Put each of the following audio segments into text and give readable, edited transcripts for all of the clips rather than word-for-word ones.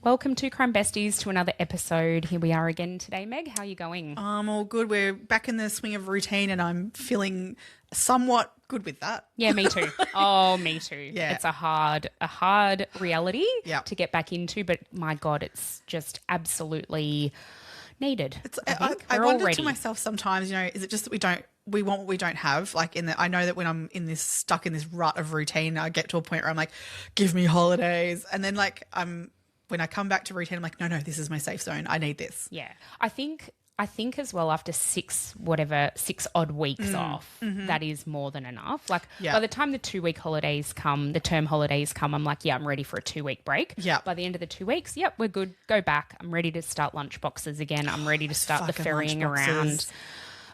Welcome to Crime Besties, to another episode. Here we are again today. Meg, how are you going? I'm all good. We're back in the swing of routine and I'm feeling somewhat good with that. Yeah, me too. Oh, me too. Yeah. It's a hard reality Yep. to get back into, but my God, it's just absolutely needed. I wonder to myself sometimes, is it just that we want what we don't have? Like I know that when I'm stuck in this rut of routine, I get to a point where I'm like, give me holidays. And then when I come back to routine, I'm like, no, this is my safe zone. I need this. Yeah. I think as well, after 6 odd weeks off, that is more than enough. Like by the time the 2-week holidays come, the term holidays come, I'm like, I'm ready for a 2-week break. Yeah. By the end of the 2 weeks, we're good. Go back. I'm ready to start lunch boxes again. I'm ready to start the ferrying around.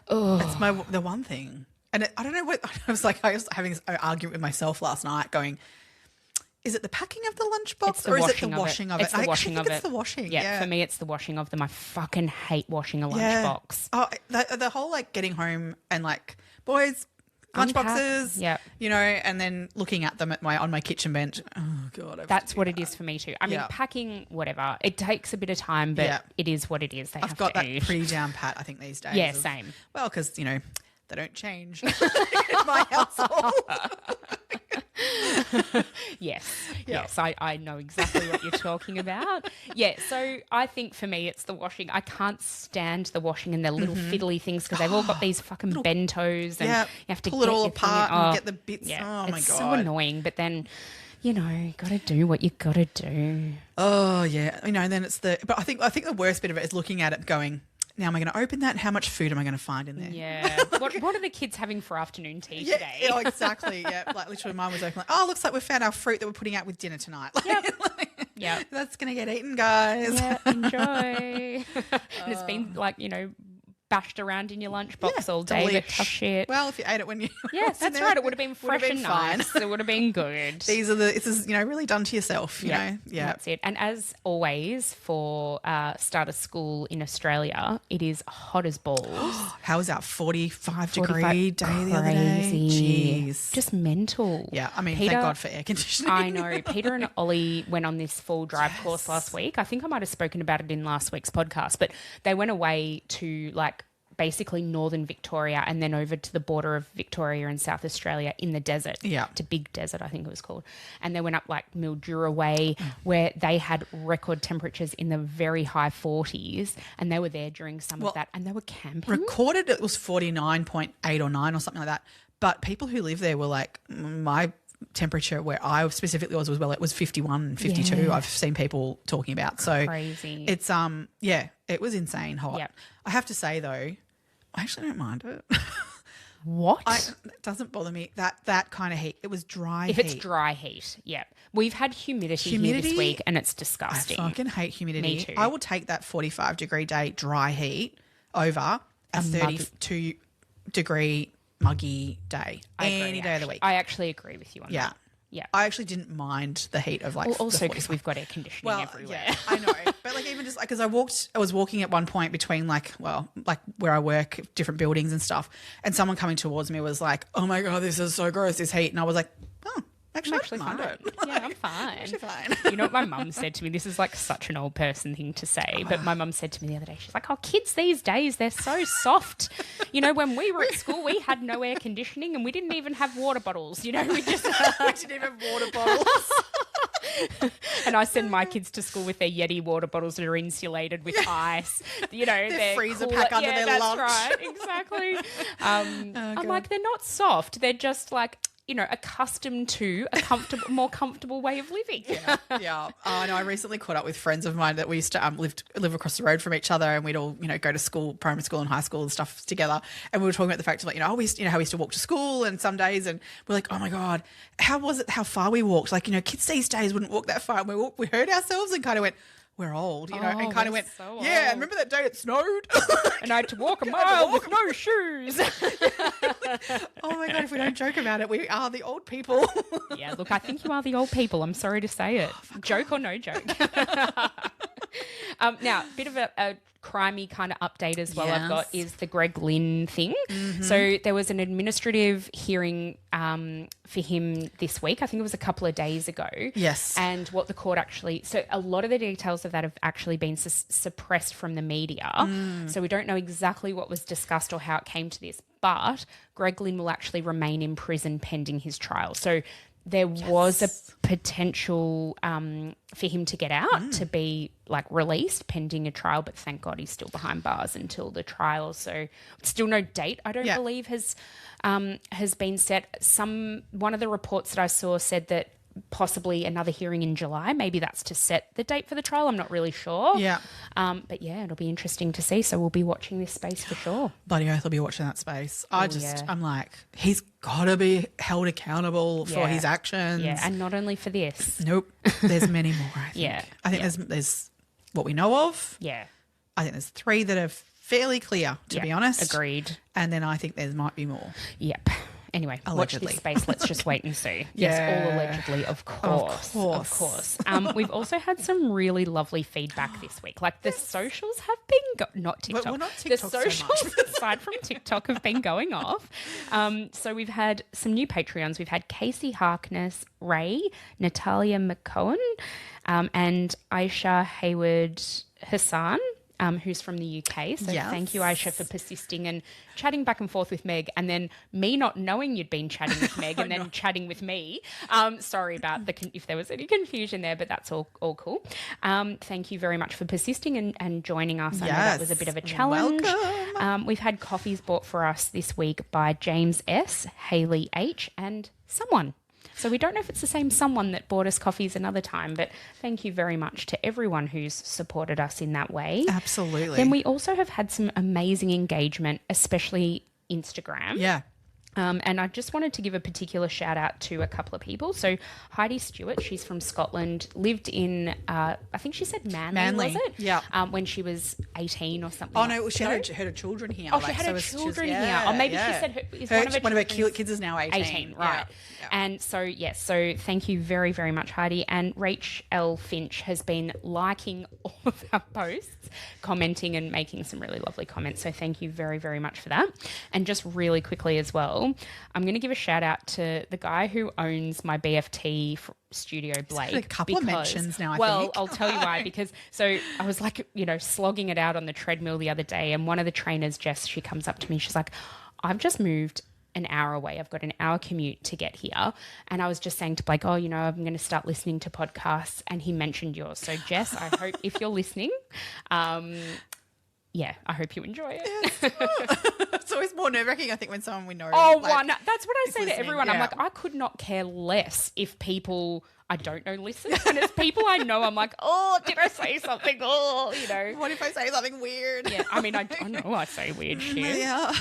Oh, that's the one thing. And I don't know what I was having this argument with myself last night, going, is it the packing of the lunchbox or is it the washing of it? It's the washing of it. It's the washing. Yeah, for me, it's the washing of them. I fucking hate washing a lunchbox. Oh, the whole getting home and boys, lunchboxes. Yeah. And then looking at them on my kitchen bench. Oh God, that's what it is for me too. I mean, packing, whatever. It takes a bit of time, but it is what it is. I've got that pretty down pat, I think, these days. Yeah, same. Well, because they don't change in my household. Yes, I know exactly what you're talking about. Yeah, so I think for me it's the washing. I can't stand the washing and the little fiddly things because they've all got these fucking bentos and you have to pull it all apart and get the bits. Yeah, oh my God. It's so annoying, but then got to do what you got to do. Oh yeah, and then but I think the worst bit of it is looking at it going, now am I going to open that and how much food am I going to find in there? Yeah. What are the kids having for afternoon tea today? Yeah, exactly. Yeah, literally mine was open looks like we found our fruit that we're putting out with dinner tonight. Yep. That's going to get eaten, guys. Yeah, enjoy. And it's been bashed around in your lunchbox all day, but tough shit. Well, if you ate it when you that's right. It would have been fresh and nice. It would have been good. This is really done to yourself. You know. Yeah, that's it. And as always for start of school in Australia, it is hot as balls. How was that 45-degree day the other day? Jeez, just mental. Yeah, I mean, thank God for air conditioning. I know. Peter and Ollie went on this full drive course last week. I think I might have spoken about it in last week's podcast, but they went away to basically northern Victoria and then over to the border of Victoria and South Australia in the desert. Yeah. To Big Desert, I think it was called. And they went up Mildura way where they had record temperatures in the very high 40s and they were there during some of that and they were camping. Recorded it was 49.8 or 9 or something like that. But people who live there were my temperature where I specifically was it was 51, 52. Yeah. I've seen people talking about. So crazy. It's it was insane hot. Yep. I have to say though, I actually don't mind it. What? It doesn't bother me. That kind of heat. It was dry heat. If it's dry heat, yeah. We've had humidity here this week and it's disgusting. I fucking hate humidity. Me too. I will take that 45-degree day dry heat over a 32-degree muggy day any day of the week. I actually agree with you on that. Yeah. I actually didn't mind the heat of also because we've got air conditioning everywhere. Yeah, I know. But even just because I was walking at one point between where I work, different buildings and stuff, and someone coming towards me was like, "Oh my God, this is so gross, this heat," and I was like, "Oh, actually, I don't mind it." Yeah, I'm fine. I'm actually fine. You know what my mum said to me? This is such an old person thing to say, but my mum said to me the other day, she's like, "Oh, kids these days, they're so soft. When we were at school, we had no air conditioning and we didn't even have water bottles. We just we didn't even have water bottles." And I send my kids to school with their Yeti water bottles that are insulated with ice. Their freezer pack under their lunch. That's right, exactly. I'm like, they're not soft. They're just accustomed to a more comfortable way of living. Yeah. I know. I recently caught up with friends of mine that we used to live across the road from each other, and we'd all go to school, primary school and high school and stuff together. And we were talking about the fact of how we used to walk to school, and some days, and we're like, oh my God, how was it? How far we walked? Kids these days wouldn't walk that far. And we heard ourselves and kind of went, we're old, and kind of went, so yeah, and remember that day it snowed? And I had to walk a mile with no shoes. Oh my God, if we don't joke about it, we are the old people. Yeah, look, I think you are the old people. I'm sorry to say it. Joke or no joke. Now, a bit of a crimey kind of update as well I've got Yes. is the Greg Lynn thing. So there was an administrative hearing for him this week. I think it was a couple of days ago. Yes. And what the court actually... So a lot of the details of that have actually been suppressed from the media. So we don't know exactly what was discussed or how it came to this. But Greg Lynn will actually remain in prison pending his trial. So there was a potential for him to get out, to be like released pending a trial, but thank God he's still behind bars until the trial. So still no date, I don't believe has been set. One of the reports that I saw said that possibly another hearing in July. Maybe that's to set the date for the trial. I'm not really sure. Yeah. But yeah, it'll be interesting to see. So we'll be watching this space for sure. Bloody oath, I'll be watching that space. I'm like, he's got to be held accountable for his actions. Yeah, and not only for this. Nope. There's many more, I think. Yeah. I think there's what we know of. Yeah. I think there's 3 that are fairly clear, to be honest. Agreed. And then I think there might be more. Yep. Anyway, watch this space. Let's just wait and see. Yes, all allegedly, of course. Of course. We've also had some really lovely feedback this week. Like the socials have been, not TikTok. Well, not the TikTok socials, so much. aside from TikTok, have been going off. So we've had some new Patreons. We've had Casey Harkness, Ray, Natalia McCohen, and Aisha Hayward Hassan. Who's from the UK. So thank you, Aisha, for persisting and chatting back and forth with Meg, and then me not knowing you'd been chatting with Meg and then chatting with me. Sorry about if there was any confusion there, but that's all cool. Thank you very much for persisting and joining us. I know that was a bit of a challenge. Welcome. We've had coffees bought for us this week by James S., Hayley H., and someone. So we don't know if it's the same someone that bought us coffees another time, but thank you very much to everyone who's supported us in that way. Absolutely. Then we also have had some amazing engagement, especially Instagram. Yeah. And I just wanted to give a particular shout out to a couple of people. So Heidi Stewart, she's from Scotland, lived in, I think she said Manly. Was it? Yeah. When she was 18 or something. Oh, no, she had her children here. Oh, she had her children here. Or maybe she said one of her kids is now 18. 18, right. Yeah. And so, yes, so thank you very, very much, Heidi. And Rach L. Finch has been liking all of our posts, commenting and making some really lovely comments. So thank you very, very much for that. And just really quickly as well, I'm going to give a shout out to the guy who owns my BFT studio, Blake. A couple of mentions now, I think. Well, I'll tell you why, because so I was like, slogging it out on the treadmill the other day, and one of the trainers, Jess, she comes up to me, she's like, I've just moved an hour away. I've got an hour commute to get here. And I was just saying to Blake, I'm going to start listening to podcasts. And he mentioned yours. So Jess, I hope if you're listening, I hope you enjoy it. Yes. It's always more nerve-wracking, I think, when someone we know. That's what I say to everyone. Yeah. I'm like, I could not care less if people I don't know listen. And it's people I know, I'm like, oh, did I say something? Oh, What if I say something weird? Yeah, I mean, I know I say weird shit. Yeah,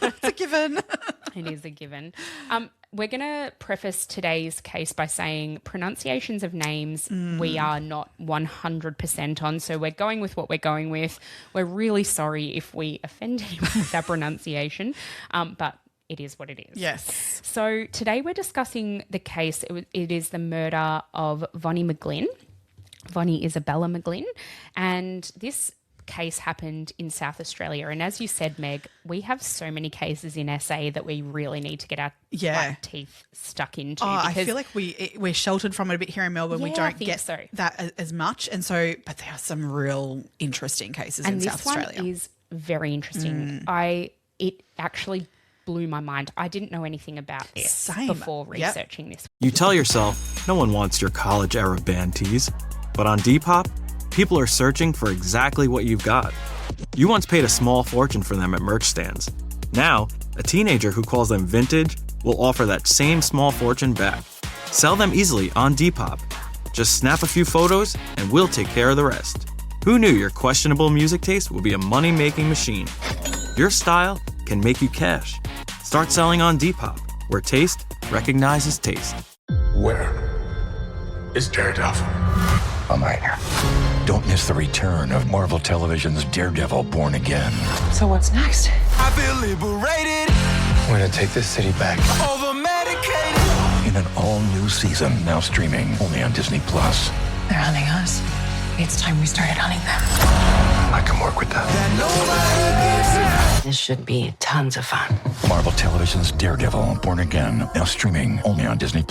it's a given. It is a given. We're going to preface today's case by saying pronunciations of names we are not 100% on, so we're going with what we're going with. We're really sorry if we offend anyone with our pronunciation, but it is what it is. Yes. So today we're discussing the case. It is the murder of Vonne McGlynn, Vonne Isabella McGlynn, and this case happened in South Australia. And as you said, Meg, we have so many cases in SA that we really need to get our teeth stuck into. I feel like we're sheltered from it a bit here in Melbourne. We don't get that as much. And so, but there are some real interesting cases in South Australia. And this one is very interesting. It actually blew my mind. I didn't know anything about this before researching this. You tell yourself, no one wants your college-era band tees. But on Depop, people are searching for exactly what you've got. You once paid a small fortune for them at merch stands. Now, a teenager who calls them vintage will offer that same small fortune back. Sell them easily on Depop. Just snap a few photos and we'll take care of the rest. Who knew your questionable music taste would be a money-making machine? Your style can make you cash. Start selling on Depop, where taste recognizes taste. Where is Daredevil? I'm right here. Don't miss the return of Marvel Television's Daredevil Born Again. So what's next? I feel liberated. We're gonna take this city back. Over-medicated. In an all-new season, now streaming only on Disney+. They're hunting us. It's time we started hunting them. I can work with that. This should be tons of fun. Marvel Television's Daredevil, Born Again, now streaming only on Disney+.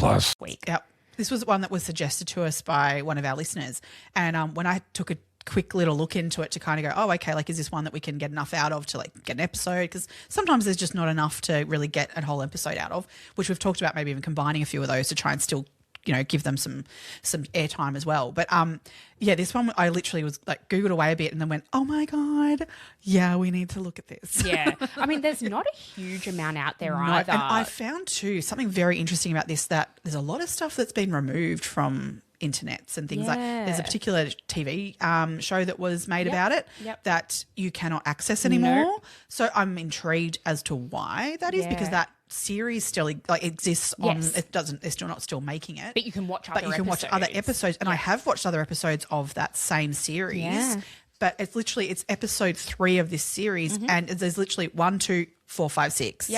Yep. This was one that was suggested to us by one of our listeners. And when I took a quick little look into it to kind of go, oh, okay, like, is this one that we can get enough out of to like get an episode? Because sometimes there's just not enough to really get a whole episode out of, which we've talked about, maybe even combining a few of those to try and still, give them some airtime as well. But yeah, this one I literally was like Googled away a bit and then went, oh my God, yeah, we need to look at this. Yeah. I mean, there's not a huge amount out there either. And I found too something very interesting about this, that there's a lot of stuff that's been removed from internets and things like there's a particular TV show that was made about it that you cannot access anymore. No. So I'm intrigued as to why that is, because that series still exists on they're still not making it, but you can watch other episodes and I have watched other episodes of that same series, but it's episode 3 of this series and there's literally 1, 2, 4, 5, 6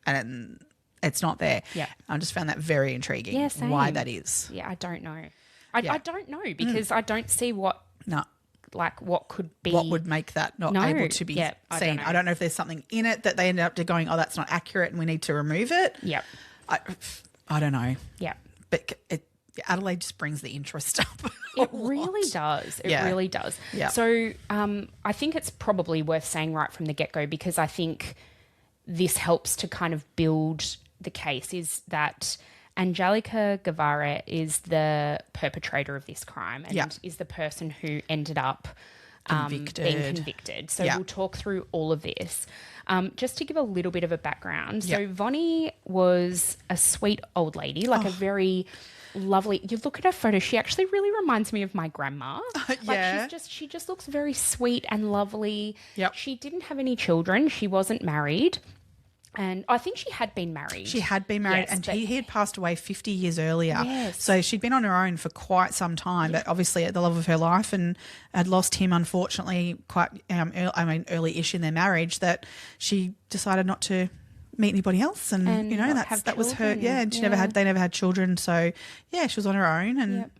and it's not there. I just found that very intriguing why that is. I don't know. I don't know because I don't see what could be, what would make that not able to be seen. I don't know if there's something in it that they ended up going, oh, that's not accurate and we need to remove it. I don't know. But Adelaide just brings the interest up. It really does. It really does. So I think it's probably worth saying right from the get-go, because I think this helps to kind of build the case, is that Angelika Gavare is the perpetrator of this crime and is the person who ended up being convicted. So we'll talk through all of this. Just to give a little bit of a background. So Vonne was a sweet old lady, like a very lovely. You look at her photo, she actually really reminds me of my grandma. She just looks very sweet and lovely. She didn't have any children. She wasn't married. And I think she had been married. And he had passed away 50 years earlier. So she'd been on her own for quite some time, but obviously at the love of her life, and had lost him, unfortunately, quite early-ish in their marriage, that she decided not to meet anybody else. And that was her. And they never had children. So, she was on her own. And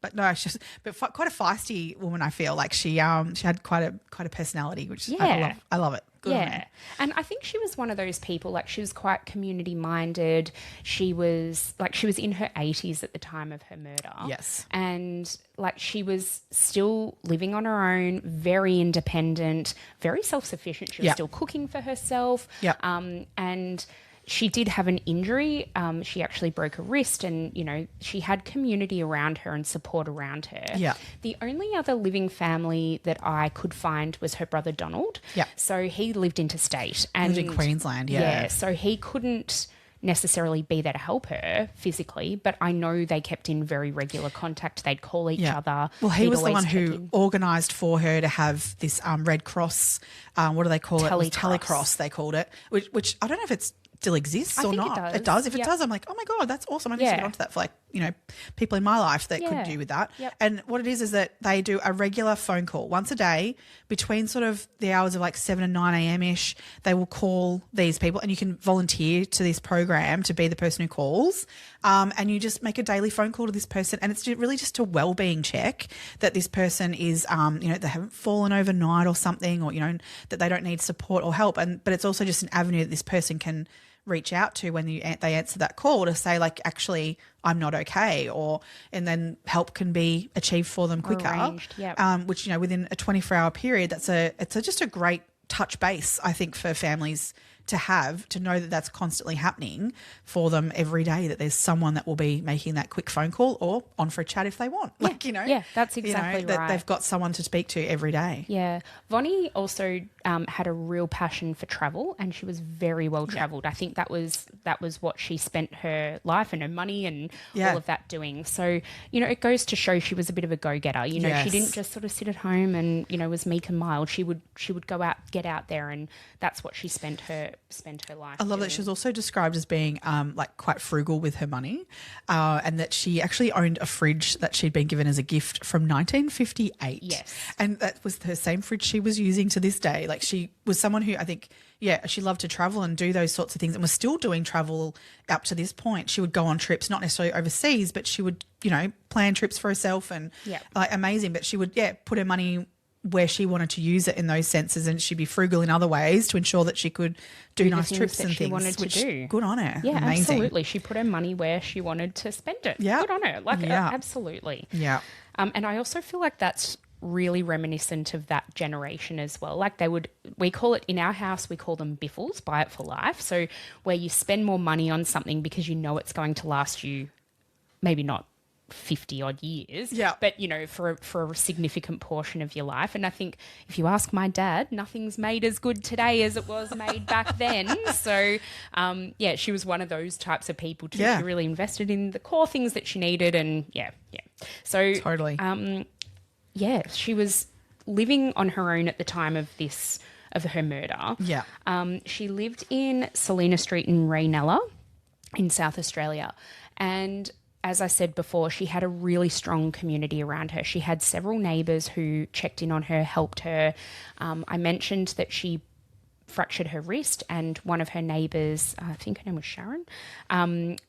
but no, she's quite a feisty woman, I feel. Like she had quite a personality, which I love it. Good on her. And I think she was one of those people, like she was quite community minded. She was in her 80s at the time of her murder. Yes. And like she was still living on her own, very independent, very self-sufficient. She was still cooking for herself. And she did have an injury. She actually broke a wrist, and, she had community around her and support around her. The only other living family that I could find was her brother Donald. So he lived interstate. And lived in Queensland, so he couldn't necessarily be there to help her physically, but I know they kept in very regular contact. They'd call each other. Well, he was the one who organised for her to have this Red Cross, what do they call it? Telecross, they called it, which I don't know if it's still exists or not. It does. If it does, I'm like, oh my God, that's awesome. I need to get onto that for people in my life that could do with that. And what it is that they do a regular phone call once a day between sort of the hours of 7 and 9 a.m. ish. They will call these people, and you can volunteer to this program to be the person who calls. And you just make a daily phone call to this person, and it's really just a well-being check that this person is, they haven't fallen overnight or something, or that they don't need support or help. But it's also just an avenue that this person can reach out to when they answer that call to say, actually, I'm not okay, and then help can be achieved for them quicker. Arranged, which within a 24-hour period, it's just a great touch base, I think, for families to know that that's constantly happening for them every day, that there's someone that will be making that quick phone call or on for a chat if they want. That's exactly right. That they've got someone to speak to every day. Yeah. Vonne also had a real passion for travel, and she was very well travelled. I think that was what she spent her life and her money and all of that doing. So, it goes to show she was a bit of a go-getter. She didn't just sort of sit at home and, was meek and mild. She would go out, get out there, and that's what she spent her life I love doing. that she was also described as being quite frugal with her money, and that she actually owned a fridge that she'd been given as a gift from 1958. Yes. And that was her same fridge she was using to this day. She was someone who I think, she loved to travel and do those sorts of things, and was still doing travel up to this point. She would go on trips, not necessarily overseas, but she would, plan trips for herself and amazing. But she would, put her money where she wanted to use it in those senses, and she'd be frugal in other ways to ensure that she could do nice trips and she things. wanted to do. Good on her. Yeah, Amazing. absolutely. She put her money where she wanted to spend it. Yeah. Good on her. Like, Yeah. absolutely. Yeah. And I also feel like that's really reminiscent of that generation as well. Like we call it, in our house, we call them biffles, buy it for life. So where you spend more money on something because you know it's going to last you maybe not 50 odd years, Yeah. but for a significant portion of your life. And I think if you ask my dad, nothing's made as good today as it was made back then. So she was one of those types of people too. Yeah. She really invested in the core things that she needed, and so Totally. she was living on her own at the time of her murder. Yeah. She lived in Selina Street in Raynella in South Australia, and as I said before, she had a really strong community around her. She had several neighbours who checked in on her, helped her. I mentioned that she fractured her wrist, and one of her neighbours, I think her name was Sharon,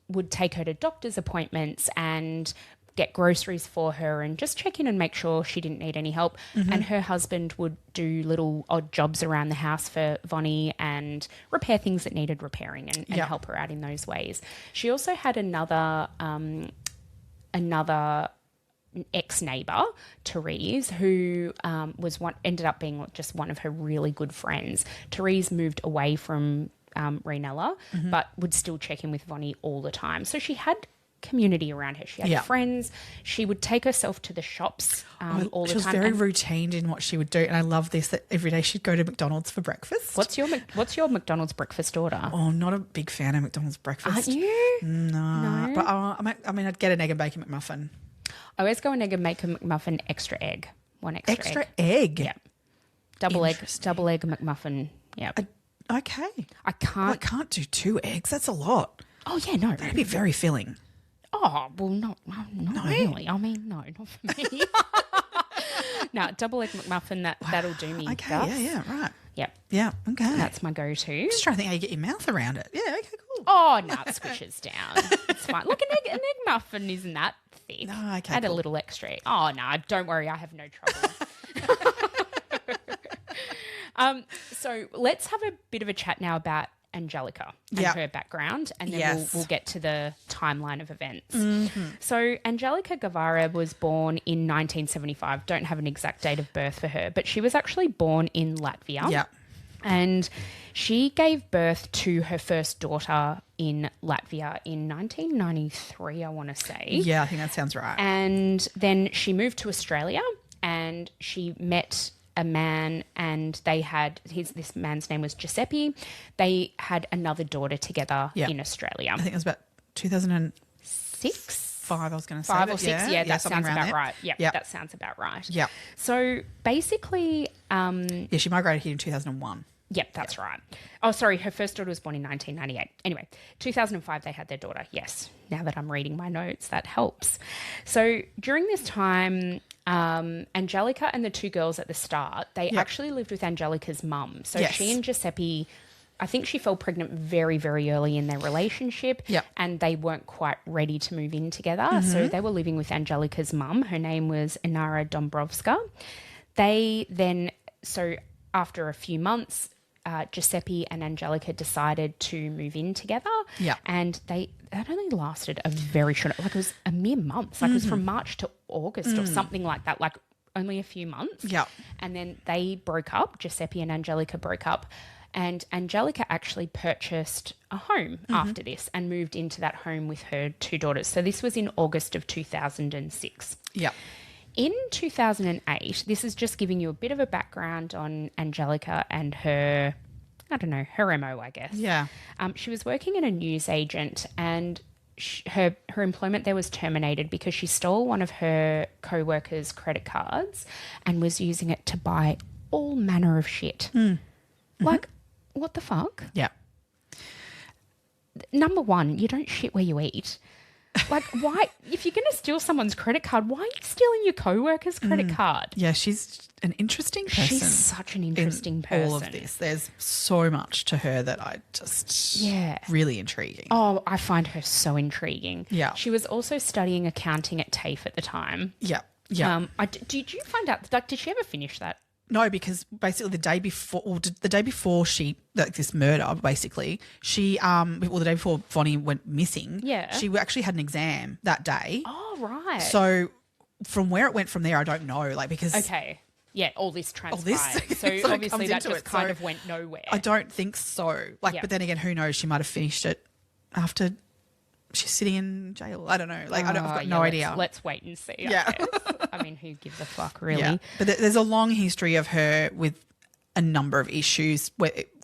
would take her to doctor's appointments and get groceries for her and just check in and make sure she didn't need any help. Mm-hmm. And her husband would do little odd jobs around the house for Vonne and repair things that needed repairing and help her out in those ways. She also had another ex-neighbour, Therese, who ended up being just one of her really good friends. Therese moved away from Raynella, but would still check in with Vonne all the time. So she had community around her. She had friends. She would take herself to the shops all the time. She was very routine in what she would do, and I love this, that every day she'd go to McDonald's for breakfast. What's your McDonald's breakfast order? Oh, not a big fan of McDonald's breakfast. Aren't you? No. But I'd get an egg and bacon McMuffin. I always go an egg and bacon McMuffin, extra egg. One extra egg. egg? Yeah. Double egg McMuffin. Yeah. Okay. I can't. I can't do 2 eggs. That's a lot. Oh, yeah, no. That'd be very filling. Oh, well, not really. I mean, no, not for me. No, double egg McMuffin, that'll do me. Okay, Gus. yeah, right. Yep. Yeah, okay. That's my go-to. Just trying to think how you get your mouth around it. Yeah, okay, cool. Oh, no, it squishes down. It's fine. Look, an egg muffin isn't that thick. No, okay, Add a cool. little extra. Oh, no, don't worry. I have no trouble. So let's have a bit of a chat now about Angelika and her background, and then we'll get to the timeline of events. Mm-hmm. So Angelika Gavare was born in 1975. Don't have an exact date of birth for her, but she was actually born in Latvia. Yeah. And she gave birth to her first daughter in Latvia in 1993, I want to say. Yeah, I think that sounds right. And then she moved to Australia, and she met a man, and they had this man's name was Giuseppe. They had another daughter together in Australia. I think it was about 2005, 6? I was going to say. 5 or 6, yeah, that something sounds around about there. right. Yeah, Yep. that sounds about right. Yeah. So basically, Yeah, she migrated here in 2001. yep, that's right. Oh, sorry, her first daughter was born in 1998. Anyway, 2005 they had their daughter. Yes, now that I'm reading my notes, that helps. So during this time, Angelika and the 2 girls at the start, they actually lived with Angelika's mum. So she and Giuseppe, I think she fell pregnant very, very early in their relationship, and they weren't quite ready to move in together. So they were living with Angelika's mum. Her name was Inara Dombrovska. They then, so after a few months, Giuseppe and Angelika decided to move in together. Yeah. And that only lasted a very short, like it was a mere month. Like it was from March to August or something like that, like only a few months. Yeah. And then they broke up. Giuseppe and Angelika broke up. And Angelika actually purchased a home after this and moved into that home with her 2 daughters. So this was in August of 2006. Yeah. In 2008, this is just giving you a bit of a background on Angelika and her, I don't know, her MO, I guess. Yeah. She was working in a newsagent, and her employment there was terminated because she stole one of her co-workers' credit cards and was using it to buy all manner of shit. Like, what the fuck? Yeah. Number one, you don't shit where you eat. Like, why? If you're going to steal someone's credit card, why are you stealing your co-worker's credit card? Yeah, she's an interesting person. She's such an interesting person. All of this. There's so much to her that I just really intriguing. Oh, I find her so intriguing. Yeah. She was also studying accounting at TAFE at the time. Yeah. Yeah. Did you find out, like, did she ever finish that? No, because basically the day before this murder, basically, the day before Vonne went missing, she actually had an exam that day. Oh, right. So from where it went from there, I don't know, like, because... Okay. Yeah, all this transpired. So obviously that just kind of went nowhere. I don't think so. Like, but then again, who knows? She might have finished it after she's sitting in jail. I don't know. Like, I've got no idea. Let's wait and see. Yeah. I mean, who gives a fuck, really? Yeah. But there's a long history of her with a number of issues,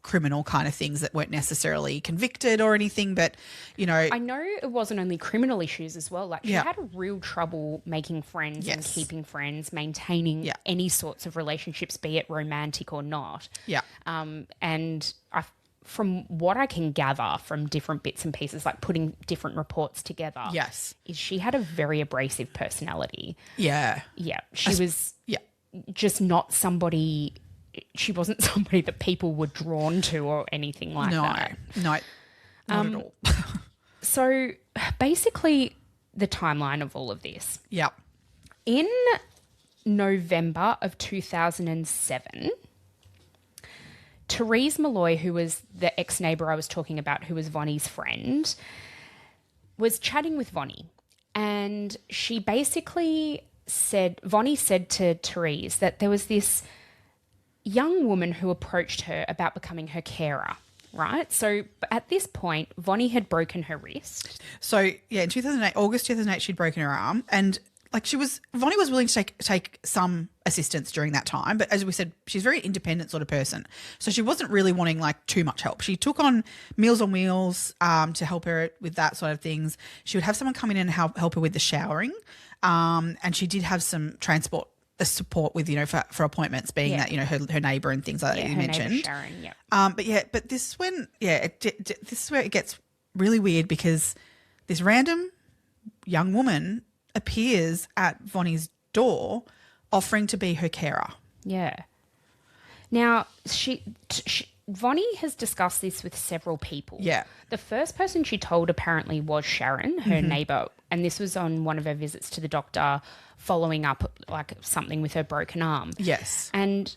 criminal kind of things that weren't necessarily convicted or anything, but, you know. I know it wasn't only criminal issues as well. Like, she had real trouble making friends and keeping friends, maintaining any sorts of relationships, be it romantic or not. Yeah. And from what I can gather from different bits and pieces, like putting different reports together, is she had a very abrasive personality. Yeah. Yeah. She was just not somebody... She wasn't somebody that people were drawn to or anything like that. No, not at all. So basically the timeline of all of this. Yeah. In November of 2007, Therese Malloy, who was the ex-neighbour I was talking about, who was Vonnie's friend, was chatting with Vonnie, and she basically said, Vonnie said to Therese that there was this young woman who approached her about becoming her carer, right? So at this point, Vonnie had broken her wrist. So, yeah, in 2008, August 2008, she'd broken her arm, and like Vonnie was willing to take some assistance during that time, but as we said, she's a very independent sort of person. So she wasn't really wanting like too much help. She took on Meals on Wheels to help her with that sort of things. She would have someone come in and help her with the showering, and she did have some transport support with, you know, for appointments, being that, you know, her neighbour and things like that you mentioned. Neighbour Sharon, but this is when, this is where it gets really weird, because this random young woman appears at Vonnie's door offering to be her carer. Yeah. Now, Vonnie has discussed this with several people. Yeah. The first person she told apparently was Sharon, her neighbour, and this was on one of her visits to the doctor, following up like something with her broken arm. Yes. And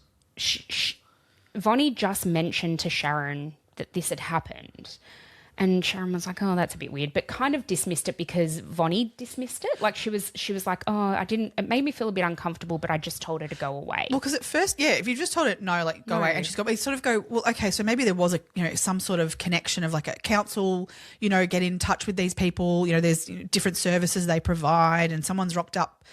Vonnie just mentioned to Sharon that this had happened. And Sharon was like, oh, that's a bit weird, but kind of dismissed it because Vonnie dismissed it. Like she was like, oh, it made me feel a bit uncomfortable, but I just told her to go away. Well, because at first, if you just told her, no, like go away, and she's got, we sort of go, well, okay, so maybe there was some sort of connection of like a council, you know, get in touch with these people, you know, there's different services they provide, and someone's rocked up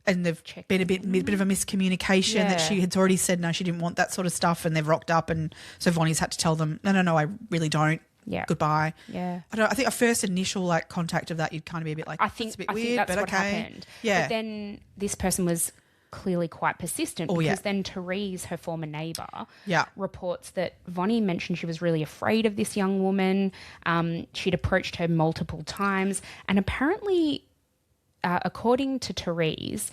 and they've been a bit of a miscommunication that she had already said, no, she didn't want that sort of stuff, and they've rocked up, and so Vonnie's had to tell them, no, I really don't. Yeah. Goodbye. Yeah. I think a first initial like contact of that, you'd kind of be a bit like, it's a bit weird, that's but what okay. happened. Yeah. But then this person was clearly quite persistent, because then Therese, her former neighbour, reports that Vonnie mentioned she was really afraid of this young woman. She'd approached her multiple times, and apparently, according to Therese,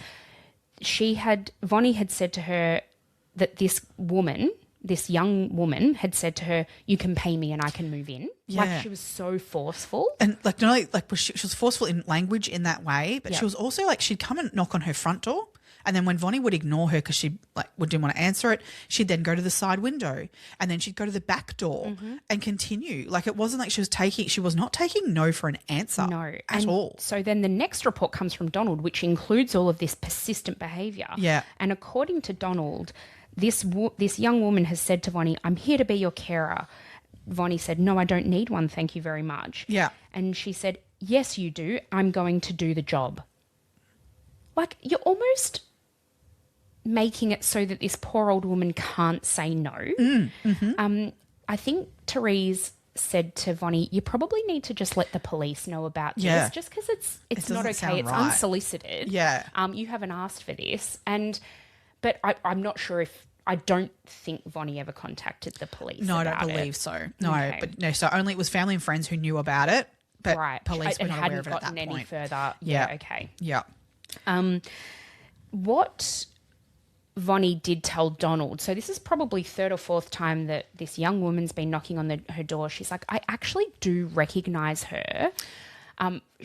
Vonnie had said to her that this young woman had said to her, you can pay me and I can move in. Yeah. Like, she was so forceful. And like, not only like she was forceful in language in that way, but she was also like, she'd come and knock on her front door, and then when Vonnie would ignore her because she didn't want to answer it, she'd then go to the side window, and then she'd go to the back door and continue. Like, it wasn't like she was not taking no for an answer at all. So then the next report comes from Donald, which includes all of this persistent behaviour. Yeah. And according to Donald, this young woman has said to Vonnie, I'm here to be your carer. Vonnie said, no, I don't need one, thank you very much. Yeah. And she said, yes, you do. I'm going to do the job. Like, you're almost making it so that this poor old woman can't say no. I think Therese said to Vonnie, you probably need to just let the police know about this, just because it's not okay. It's unsolicited. Yeah. You haven't asked for this. But I'm not sure I don't think Vonnie ever contacted the police. No, I don't believe so. No, okay. But no, so only it was family and friends who knew about it, but police were not aware of it at that point. Hadn't gotten any further. Yeah, okay. Yeah. What Vonnie did tell Donald, so this is probably third or fourth time that this young woman's been knocking on her door. She's like, I actually do recognise her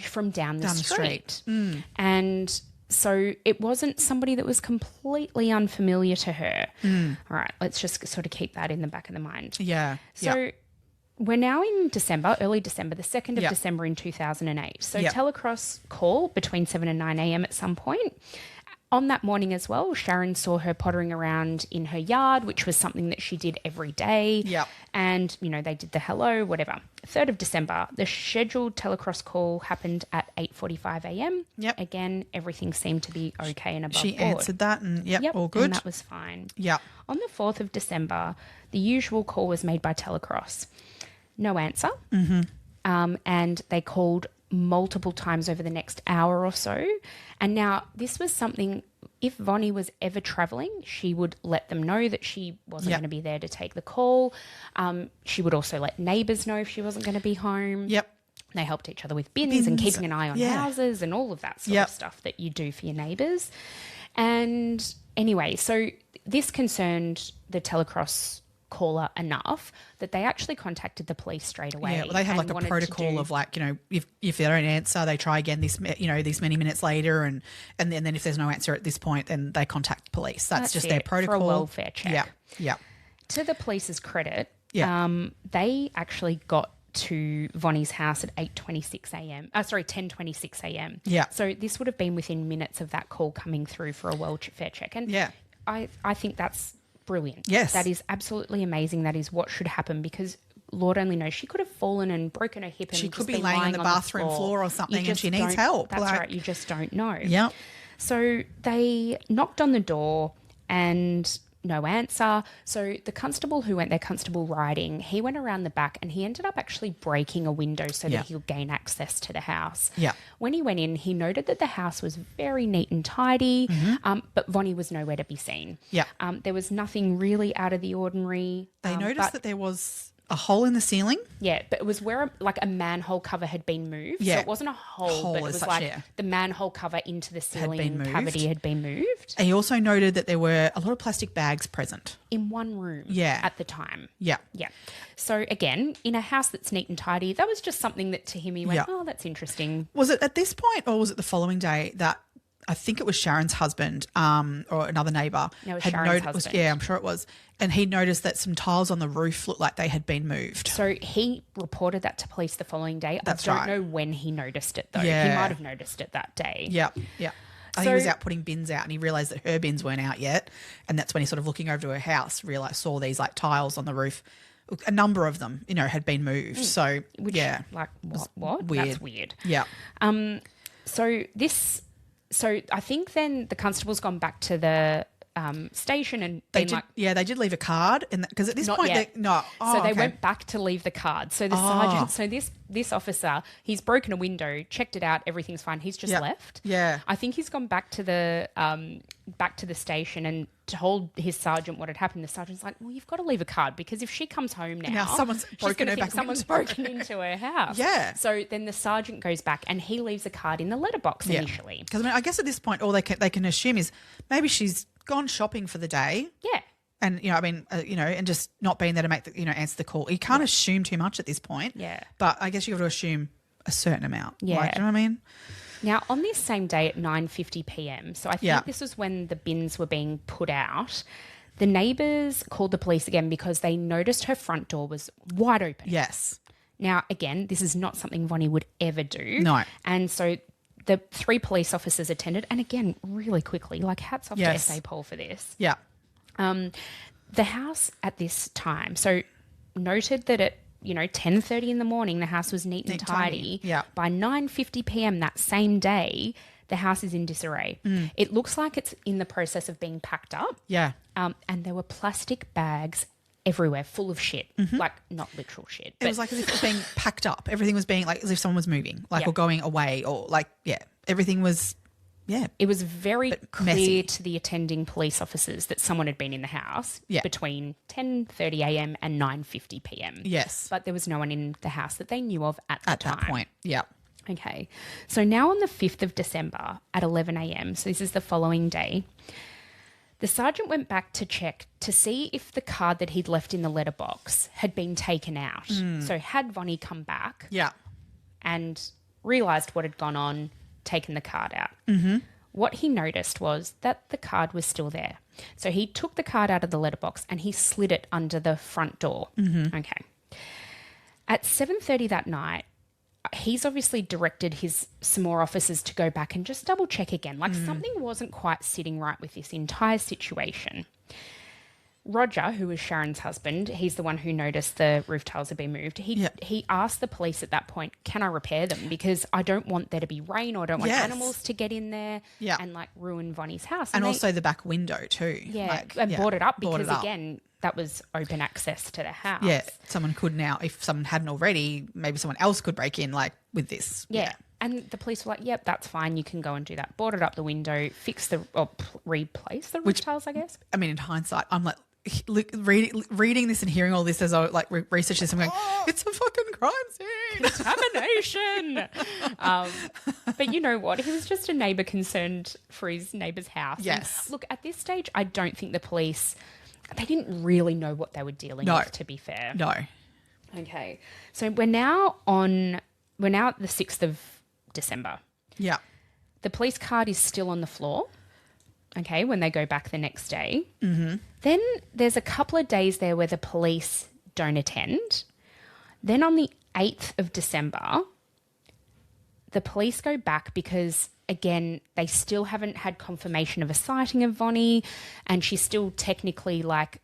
from down the street. Mm. And So it wasn't somebody that was completely unfamiliar to her. All right, let's just sort of keep that in the back of the mind. Yeah. So we're now in December, early December, the 2nd of Yep. December in 2008. So Yep. telecross call between 7 and 9 a.m. at some point. On that morning as well, Sharon saw her pottering around in her yard, which was something that she did every day. Yep. And, you know, they did the hello, whatever. 3rd of December, the scheduled telecross call happened at 8:45 a.m. Yep. Again, everything seemed to be okay and above She board. answered that and all good. And that was fine. Yep. On the 4th of December, the usual call was made by telecross. No answer. And they called multiple times over the next hour or so. And now this was something, if Vonne was ever travelling, she would let them know that she wasn't Yep. going to be there to take the call. She would also let neighbours know if she wasn't going to be home. Yep. They helped each other with bins and keeping an eye on yeah. houses and all of that sort Yep. of stuff that you do for your neighbours. And anyway, so this concerned the telecross caller enough that they actually contacted the police straight away. Yeah, well, they have and like a wanted to protocol do- of like, you know, if they don't answer, they try again these many minutes later, and then if there's no answer at this point, then they contact police. That's just their it, protocol. for a welfare check. Yeah, yeah, To the police's credit, Yeah. they actually got to Vonnie's house at 8:26 a.m. 10:26 a.m. Yeah. So this would have been within minutes of that call coming through for a welfare check. And Yeah. I think that's brilliant. Yes. That is absolutely amazing. That is what should happen, because Lord only knows she could have fallen and broken her hip and She just could be been laying on lying the bathroom floor or something You and she just needs don't- help. That's Like- right. You just don't know. yeah. So they knocked on the door and no answer. So the constable who went there, Constable Riding, he went around the back and he ended up actually breaking a window so Yeah. that he'll gain access to the house. Yeah. When he went in, he noted that the house was very neat and tidy, but Vonnie was nowhere to be seen. Mm-hmm. Yeah. There was nothing really out of the ordinary. They noticed but- that there was a hole in the ceiling. Yeah, but it was where a manhole cover had been moved. Yeah. So it wasn't a hole, but it as was such, like yeah. the manhole cover into the ceiling moved. cavity had been moved And he also noted that there were a lot of plastic bags present. in one room Yeah. at the time. Yeah. Yeah. So again, in a house that's neat and tidy, that was just something that to him he went, Yeah. oh, that's interesting. Was it at this point or was it the following day that I think it was Sharon's husband or another neighbour? No, it was Sharon's husband. Yeah, I'm sure it was. And he noticed that some tiles on the roof looked like they had been moved. So he reported that to police the following day. That's I don't right. know when he noticed it though. Yeah. He might have noticed it that day. Yeah, yeah. I think he was So- out putting bins out and he realised that her bins weren't out yet. And that's when he sort of looking over to her house, saw these like tiles on the roof. A number of them, had been moved. So, Which, yeah. like, what? weird. That's weird. Yeah. So I think then the constable's gone back to the station and They been did, like, they did leave a card because at this Not point, yet. Oh, so they okay. went back to leave the card. So the sergeant, so this officer, he's broken a window, checked it out, everything's fine. He's just Yeah. left. Yeah. I think he's gone back to the station and told his sergeant what had happened. The sergeant's like, well, you've got to leave a card because if she comes home now, someone's she's broken gonna her think back someone's window. broken into her house. Yeah. So then the sergeant goes back and he leaves a card in the letterbox initially. Because I guess at this point, all they can assume is maybe she's gone shopping for the day. Yeah. And, and just not being there to make answer the call. You can't assume too much at this point. Yeah. But I guess you've got to assume a certain amount. Yeah. Like, do you know what I mean? Now, on this same day at 9:50 p.m, so I think Yeah. this was when the bins were being put out, the neighbours called the police again because they noticed her front door was wide open. Yes. Now, again, this is not something Vonnie would ever do. No. And so the 3 police officers attended, and again, really quickly, like hats off Yes. to SA Paul for this. Yeah. The house at this time, so noted that at 10:30 in the morning, the house was neat and tidy. Yeah. By 9:50 p.m. that same day, the house is in disarray. It looks like it's in the process of being packed up. Yeah. And there were plastic bags everywhere, full of shit, like not literal shit. It But was like as if it was being packed up. Everything was being like as if someone was moving, like Yeah. or going away or like, everything was, it was very But clear messy. to the attending police officers that someone had been in the house Yeah. between 10:30 a.m. and 9:50 p.m. Yes. But there was no one in the house that they knew of at the At time. that point. Yeah. Okay. So now on the 5th of December at 11 a.m., so this is the following day, the sergeant went back to check to see if the card that he'd left in the letterbox had been taken out. So had Vonnie come back Yeah. and realised what had gone on, taken the card out. What he noticed was that the card was still there. So he took the card out of the letterbox and he slid it under the front door. Mm-hmm. Okay. At 7:30 that night, he's obviously directed some more officers to go back and just double check again. Like something wasn't quite sitting right with this entire situation. Roger, who was Sharon's husband, he's the one who noticed the roof tiles had been moved. He asked the police at that point, can I repair them? Because I don't want there to be rain or I don't want animals to get in there and like ruin Vonnie's house. And also the back window too. Yeah, and board it up because again, that was open access to the house. Yeah, someone could now, if someone hadn't already, maybe someone else could break in like with this. Yeah. And the police were like, yep, that's fine. You can go and do that. Boarded up the window, replace the roof tiles, I guess. I mean, in hindsight, I'm like, reading this and hearing all this as I like research this, I'm going, it's a fucking crime scene. Contamination. But you know what? He was just a neighbour concerned for his neighbour's house. Yes. And look, at this stage, I don't think the police, they didn't really know what they were dealing with, to be fair. No. Okay. So we're now at the 6th of December. Yeah. The police card is still on the floor. Okay, when they go back the next day. Mm-hmm. Then there's a couple of days there where the police don't attend. Then on the 8th of December, the police go back because, again, they still haven't had confirmation of a sighting of Vonnie and she's still technically like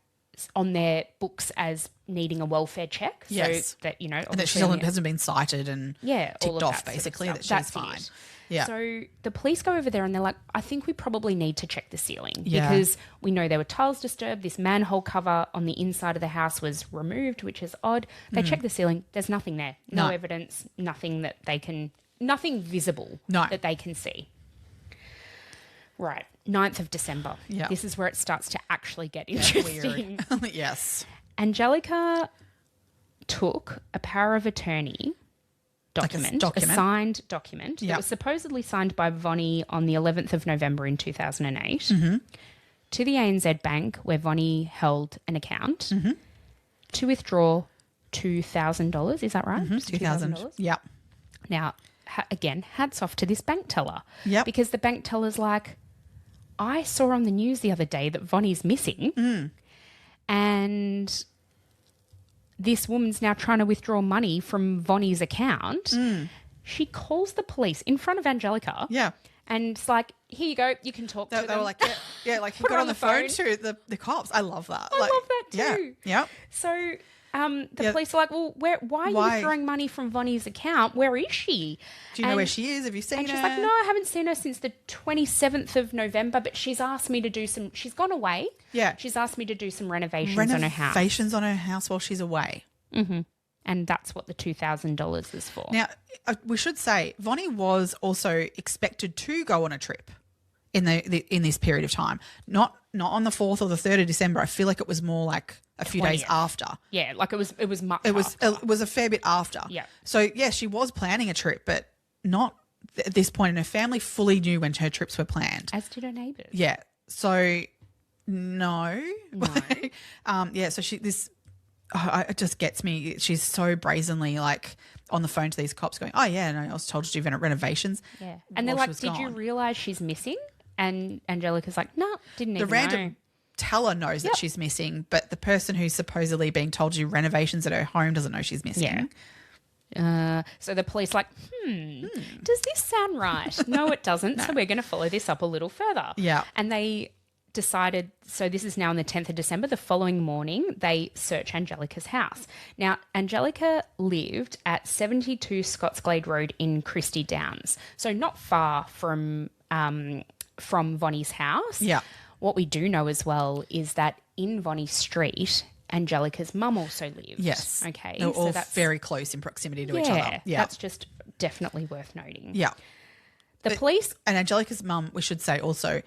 on their books as needing a welfare check. Yes. So that, you know. And that she hasn't been cited and ticked off, basically, that she's fine. Yeah. So the police go over there and they're like, I think we probably need to check the ceiling because we know there were tiles disturbed. This manhole cover on the inside of the house was removed, which is odd. They check the ceiling. There's nothing there. No evidence, nothing visible that they can see. Right. 9th of December. Yeah. This is where it starts to actually get interesting. Weird. Yes. Angelika took a power of attorney document, a signed document that was supposedly signed by Vonnie on the 11th of November in 2008 to the ANZ Bank where Vonnie held an account to withdraw $2,000. Is that right? $2,000. Yeah. Now, again, hats off to this bank teller. Yeah. Because the bank teller's like, I saw on the news the other day that Vonnie's missing and this woman's now trying to withdraw money from Vonnie's account. She calls the police in front of Angelika. Yeah. And it's like, here you go, you can talk to them. They were like, like he got on the phone to the cops. I love that. I love that too. Yeah. So the police are like, well, why are you withdrawing money from Vonnie's account? Where is she? Do you know where she is? Have you seen her? And she's like, no, I haven't seen her since the 27th of November, but she's asked me to do she's gone away. Yeah. She's asked me to do some renovations on her house. Renovations on her house while she's away. Mm-hmm. And that's what the $2,000 is for. Now, we should say, Vonnie was also expected to go on a trip in this period of time. Not on the 4th or the 3rd of December. I feel like it was more like a few 20th. days after. Yeah, like it was much after. It was a fair bit after. Yeah. So, yeah, she was planning a trip, but not at this point. And her family fully knew when her trips were planned. As did her neighbours. Yeah. So, no. So it just gets me. She's so brazenly like on the phone to these cops going, oh, yeah, no, I was told to do renovations. Yeah. And they're like, did you realise she's missing? And Angelika's like, no, didn't even know. The random teller knows that she's missing, but the person who's supposedly being told to do renovations at her home doesn't know she's missing. Yeah. So the police like, does this sound right? No, it doesn't. So we're going to follow this up a little further. Yeah. And they decided, so this is now on the 10th of December, the following morning, they search Angelika's house. Now, Angelika lived at 72 Scottsglade Road in Christie Downs, so not far from Vonnie's house. Yeah. What we do know as well is that in Vonnie Street, Angelika's mum also lived. Yes. Okay. They're all very close in proximity to each other. Yeah. That's just definitely worth noting. Yeah. The police... And Angelika's mum, we should say also,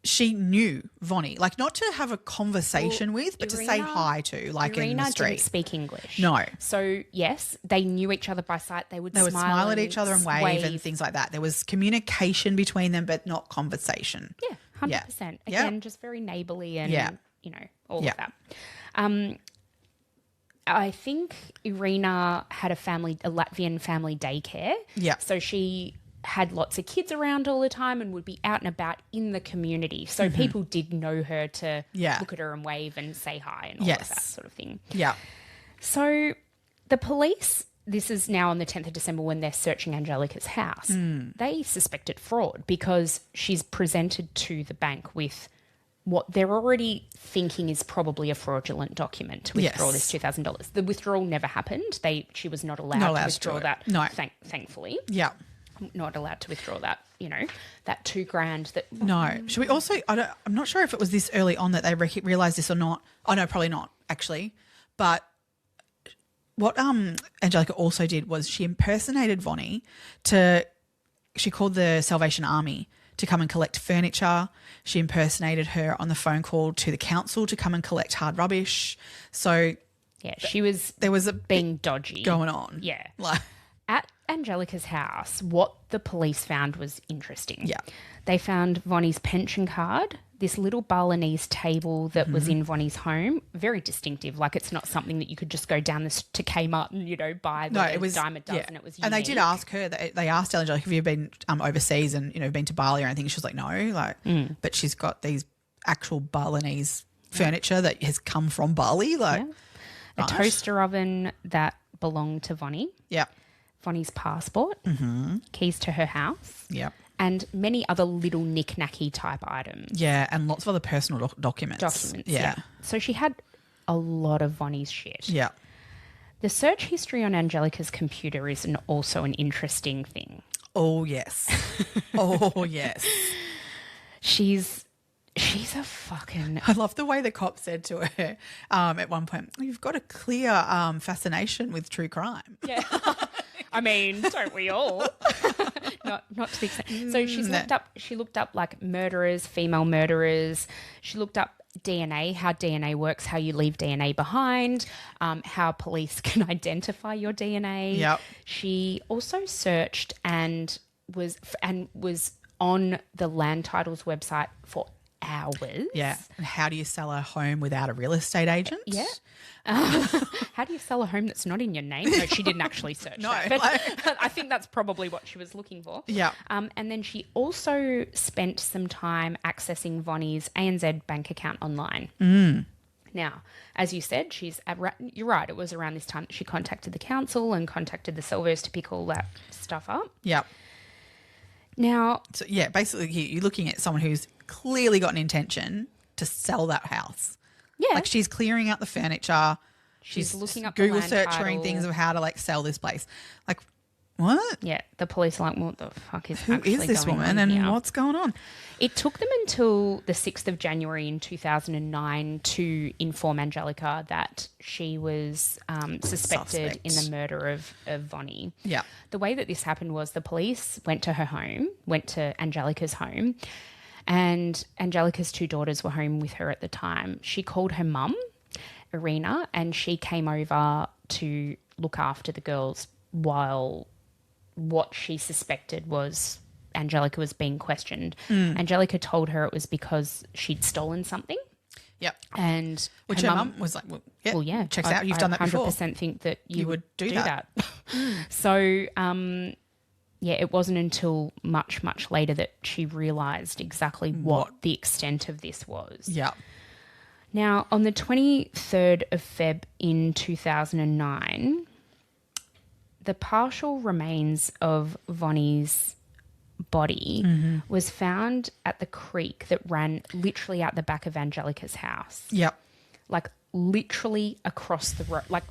she knew Vonnie, like not to have a conversation with, but to say hi to, like in the street. Irina didn't speak English. No. So, yes, they knew each other by sight. They would smile at each other and wave and things like that. There was communication between them, but not conversation. Yeah, 100%. Yeah. Again, just very neighbourly and, all Yeah. of that. I think Irina had a Latvian family daycare. Yeah. So she had lots of kids around all the time and would be out and about in the community. So people did know her to look at her and wave and say hi and all of that sort of thing. Yeah. So the police, this is now on the 10th of December when they're searching Angelika's house, they suspected fraud because she's presented to the bank with what they're already thinking is probably a fraudulent document to withdraw this $2,000. The withdrawal never happened. She was not allowed to withdraw that, thankfully. Yeah. Not allowed to withdraw that, that $2,000 that... No. Should we also... I'm not sure if it was this early on that they realised this or not. Oh, no, probably not, actually. But what Angelika also did was she impersonated Vonne she called the Salvation Army to come and collect furniture. She impersonated her on the phone call to the council to come and collect hard rubbish. So... Yeah, there was being dodgy. Going on. Yeah. At Angelika's house, what the police found was interesting. Yeah. They found Vonne's pension card, this little Balinese table that was in Vonne's home, very distinctive. Like it's not something that you could just go down to Kmart and, buy the it was, dime a dozen. It was unique. And they did ask her, they asked Angelika, have you been overseas and, been to Bali or anything? She was like, no. But she's got these actual Balinese furniture that has come from Bali. A toaster oven that belonged to Vonne. Yeah. Vonne's passport, keys to her house, and many other little knick-knacky type items. Yeah, and lots of other personal documents. Yeah. So she had a lot of Vonne's shit. Yeah. The search history on Angelika's computer is also an interesting thing. Oh, yes. Oh, yes. She's a fucking... I love the way the cop said to her at one point, you've got a clear fascination with true crime. Yeah. I mean, don't we all? not to the extent. So she looked up like murderers, female murderers. She looked up DNA, how DNA works, how you leave DNA behind, how police can identify your DNA. Yep. She also searched and was on the land titles website for hours. Yeah. And how do you sell a home without a real estate agent? Yeah. How do you sell a home that's not in your name? No, she didn't actually search that. But I think that's probably what she was looking for. Yeah. And then she also spent some time accessing Vonne's ANZ bank account online. Now, as you said, you're right, it was around this time that she contacted the council and contacted the Salvos to pick all that stuff up. Yeah. Now... So, yeah, basically you're looking at someone who's clearly got an intention to sell that house. Yeah. Like she's clearing out the furniture. She's looking up Google the land searching title. things of how to sell this place. Like, what? Yeah, the police are like, what the fuck is Who actually is this going woman on and here? what's going on? It took them until the 6th of January in 2009 to inform Angelika that she was suspected in the murder of Vonne. Yeah. The way that this happened was the police went to Angelika's home, and Angelika's 2 daughters were home with her at the time. She called her mum, Irina, and she came over to look after the girls while what she suspected was Angelika was being questioned. Angelika told her it was because she'd stolen something. Yep. And which her mum was like, well, yeah, checks out. You've done that before. I 100% think that you would do that. So, it wasn't until much, much later that she realised exactly what the extent of this was. Yeah. Now, on the 23rd of Feb in 2009, the partial remains of Vonne's body was found at the creek that ran literally out the back of Angelika's house. Yep. Like literally across the road, like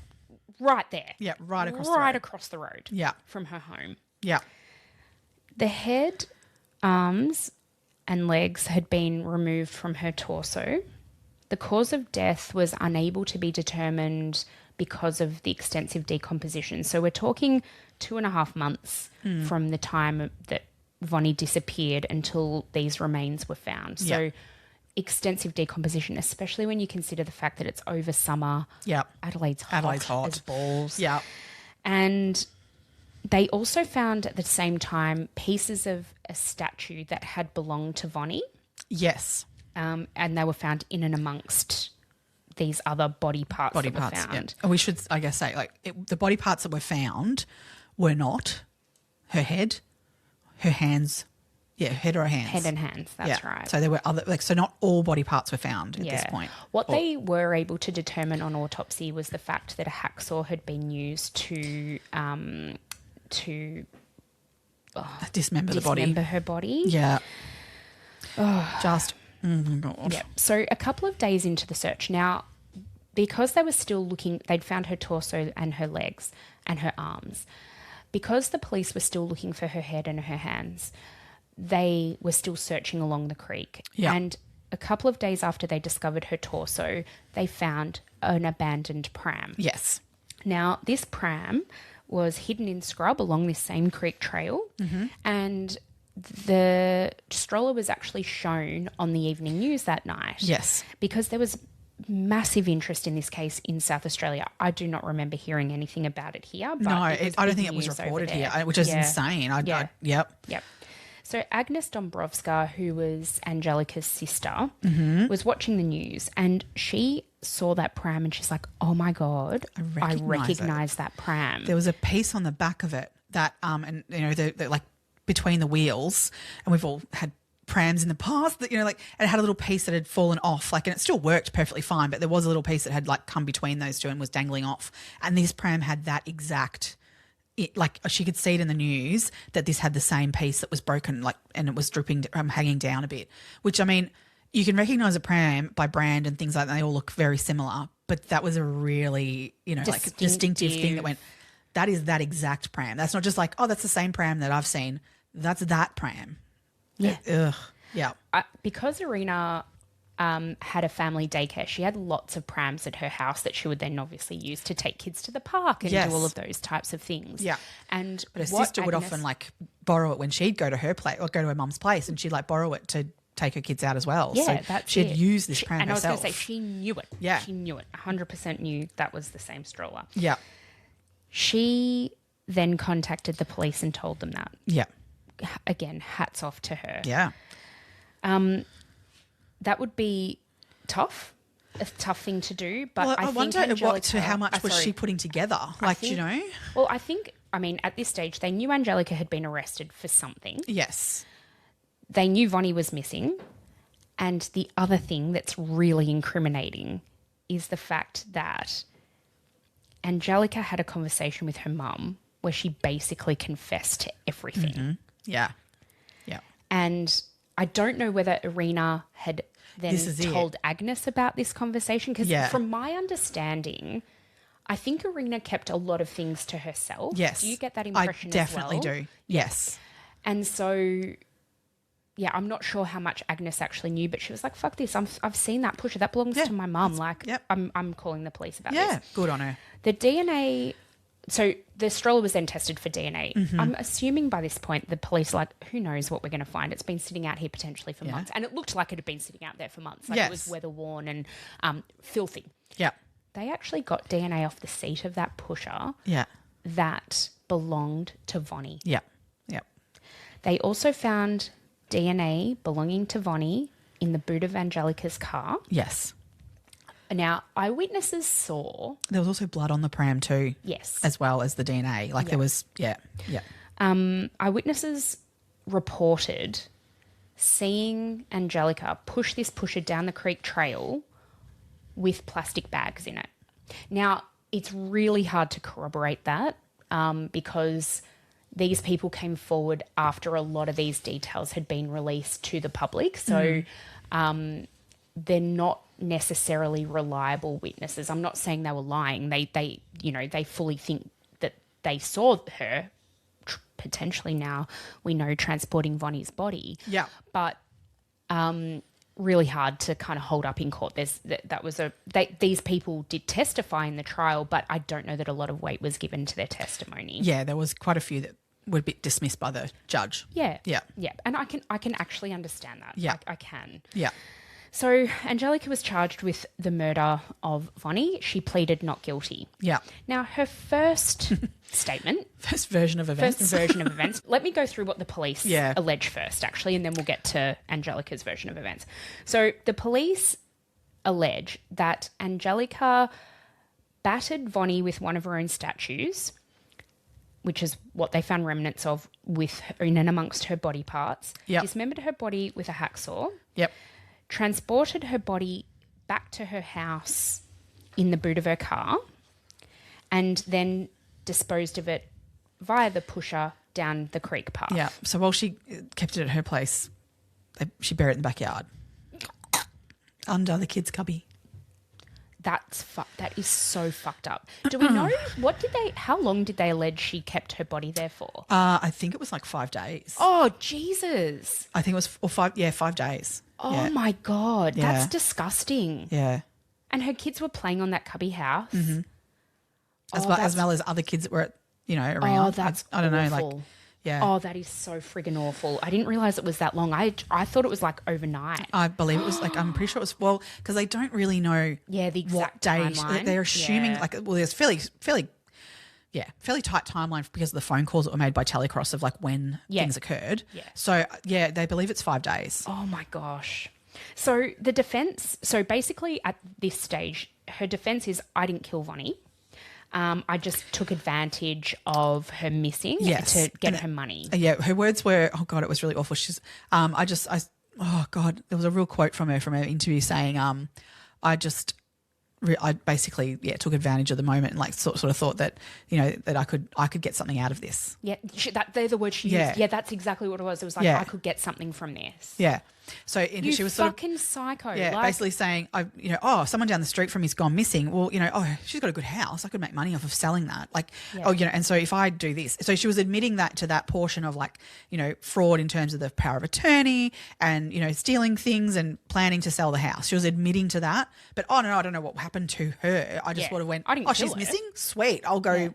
right there. Yeah, right across the road. Right across the road. Yeah. From her home. Yeah. The head, arms and legs had been removed from her torso. The cause of death was unable to be determined because of the extensive decomposition. So we're talking 2.5 months from the time that Vonne disappeared until these remains were found. So extensive decomposition, especially when you consider the fact that it's over summer. Yeah. Adelaide's hot as balls. Yeah. And they also found at the same time pieces of a statue that had belonged to Vonne. Yes. And they were found in and amongst these other body parts that were found. Yeah. And we should, I guess, say, the body parts that were found were not her head, her hands. Yeah, head or hands. Head and hands, that's right. So there were other, so not all body parts were found at this point. What they were able to determine on autopsy was the fact that a hacksaw had been used to dismember the body. Dismember her body. Yeah. Just, oh my God. Yeah. So a couple of days into the search, now, because they were still looking, they'd found her torso and her legs and her arms. Because the police were still looking for her head and her hands, they were still searching along the creek. Yeah. And a couple of days after they discovered her torso, they found an abandoned pram. Yes. Now, this pram was hidden in scrub along this same creek trail, and the stroller was actually shown on the evening news that night. Yes. Because there was massive interest in this case in South Australia. I do not remember hearing anything about it here. But I don't think it was reported here, which is insane. Yep. So Agnes Dombrovska, who was Angelika's sister, was watching the news, and she saw that pram and she's like, oh my God, I recognise that pram. There was a piece on the back of it that, and you know, the like between the wheels, and we've all had prams in the past that, you know, like, and it had a little piece that had fallen off, like, and it still worked perfectly fine, but there was a little piece that had like come between those two and was dangling off. And this pram had that exact, like she could see it in the news that this had the same piece that was broken, like, and it was dripping, hanging down a bit, which, I mean, you can recognise a pram by brand and things like that. They all look very similar, but that was a really, you know, like distinctive thing that went, that is that exact pram. That's not just like, oh, that's the same pram that I've seen. That's that pram. Yeah. Ugh. Yeah. Because Irina had a family daycare, she had lots of prams at her house that she would then obviously use to take kids to the park and do all of those types of things. Yeah. And but her sister would often like borrow it when she'd go to her place or go to her mum's place, and she'd like borrow it to take her kids out as well. Yeah, so she'd used this pram and herself. I was going to say, she knew it. Yeah. She knew it. 100% knew that was the same stroller. Yeah. She then contacted the police and told them that. Yeah. Again, hats off to her. Yeah. That would be tough, a tough thing to do. But I wonder how much was she putting together? Like, you know? Well, I mean, at this stage, they knew Angelika had been arrested for something. Yes. They knew Vonne was missing. And the other thing that's really incriminating is the fact that Angelika had a conversation with her mum where she basically confessed to everything. Mm-hmm. Yeah. Yeah. And I don't know whether Irina had then told Agnes about this conversation, because from my understanding, I think Irina kept a lot of things to herself. Yes. Do you get that impression as well? I definitely do. Yes. And so, yeah, I'm not sure how much Agnes actually knew, but she was like, fuck this, I've seen that pusher. That belongs to my mum. Like, I'm calling the police about this. Yeah, good on her. The DNA... So the stroller was then tested for DNA. Mm-hmm. I'm assuming by this point the police are like, who knows what we're going to find? It's been sitting out here potentially for months. And it looked like it had been sitting out there for months. Like it was weather-worn and filthy. Yeah. They actually got DNA off the seat of that pusher that belonged to Vonne. Yeah. Yeah. They also found DNA belonging to Vonne in the boot of Angelika's car. Yes. Now, eyewitnesses saw... There was also blood on the pram too. Yes. As well as the DNA. Like there was, yeah. Eyewitnesses reported seeing Angelika push this pusher down the creek trail with plastic bags in it. Now, it's really hard to corroborate that because these people came forward after a lot of these details had been released to the public. So they're not necessarily reliable witnesses. I'm not saying they were lying. They fully think that they saw her potentially, now we know, transporting Vonne's body. Yeah. But really hard to kind of hold up in court. These people did testify in the trial, but I don't know that a lot of weight was given to their testimony. Yeah, there was quite a few that would be dismissed by the judge. Yeah. Yeah. Yeah. And I can actually understand that. Yeah. I can. Yeah. So Angelika was charged with the murder of Vonne. She pleaded not guilty. Yeah. Now, her first statement... First version of events. Let me go through what the police allege first, actually, and then we'll get to Angelika's version of events. So the police allege that Angelika battered Vonne with one of her own statues which is what they found remnants of with her, in and amongst her body parts. Yep. Dismembered her body with a hacksaw. Yep. Transported her body back to her house in the boot of her car, and then disposed of it via the pusher down the creek path. Yeah. So while she kept it at her place, she buried it in the backyard under the kids' cubby. That is so fucked up. Do we know how long did they allege she kept her body there for? I think it was like 5 days. Oh, Jesus. I think it was 5 days. Oh, Yeah. my God. Yeah. That's disgusting. Yeah. And her kids were playing on that cubby house. Mm-hmm. As well as other kids that were, around. Oh, that's I don't know, awful. like, yeah. Oh, that is so friggin' awful. I didn't realise it was that long. I thought it was like overnight. I believe it was like, I'm pretty sure it was, because they don't really know the exact what day. timeline. They're assuming Yeah. there's fairly tight timeline because of the phone calls that were made by Telecross of like when things occurred. Yeah. So they believe it's 5 days. Oh my gosh. So the defense, basically at this stage, her defense is, I didn't kill Vonne. I just took advantage of her missing to get her money. Yeah, her words were, oh God, it was really awful. She's, oh God, there was a real quote from her interview saying, I basically took advantage of the moment and like sort of thought that that I could get something out of this. Yeah, they're the words she used. Yeah, that's exactly what it was. It was like, I could get something from this. Yeah. So she was sort of fucking psycho. Yeah, basically saying, someone down the street from me's gone missing. Well, she's got a good house. I could make money off of selling that. Like, and so if I do this, so she was admitting that to that portion of like, fraud in terms of the power of attorney and stealing things and planning to sell the house. She was admitting to that. But I don't know what happened to her. I just would have went, I didn't kill she's her. missing. Sweet, I'll go.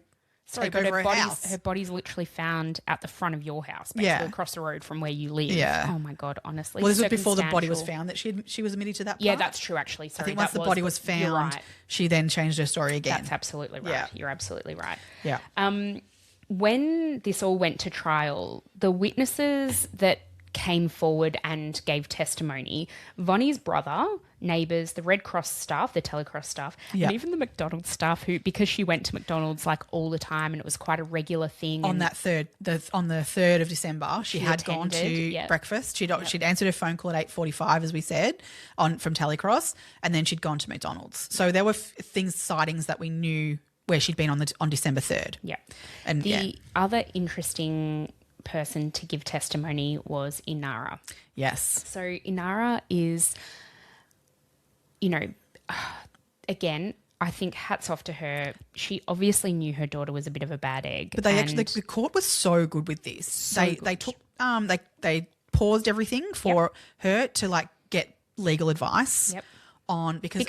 Take over her house. Her body's literally found at the front of your house, basically across the road from where you live. Yeah. Oh my God, honestly. Well, this was before the body was found that she was admitted to that part. Yeah, that's true, actually. Sorry, I think once the body was found, right. she then changed her story again. That's absolutely right. Yeah. You're absolutely right. Yeah. When this all went to trial, the witnesses that came forward and gave testimony, Vonnie's brother, neighbours, the Red Cross staff, the Telecross staff, and even the McDonald's staff who, because she went to McDonald's like all the time and it was quite a regular thing. On the 3rd of December, she had gone to breakfast. She'd answered her phone call at 8:45, as we said, from Telecross, and then she'd gone to McDonald's. So there were sightings that we knew where she'd been on December 3rd. Yeah. And the other interesting person to give testimony was Inara. Yes. So Inara is, again, I think hats off to her. She obviously knew her daughter was a bit of a bad egg. But the court was so good with this. They took they paused everything for her to like get legal advice on because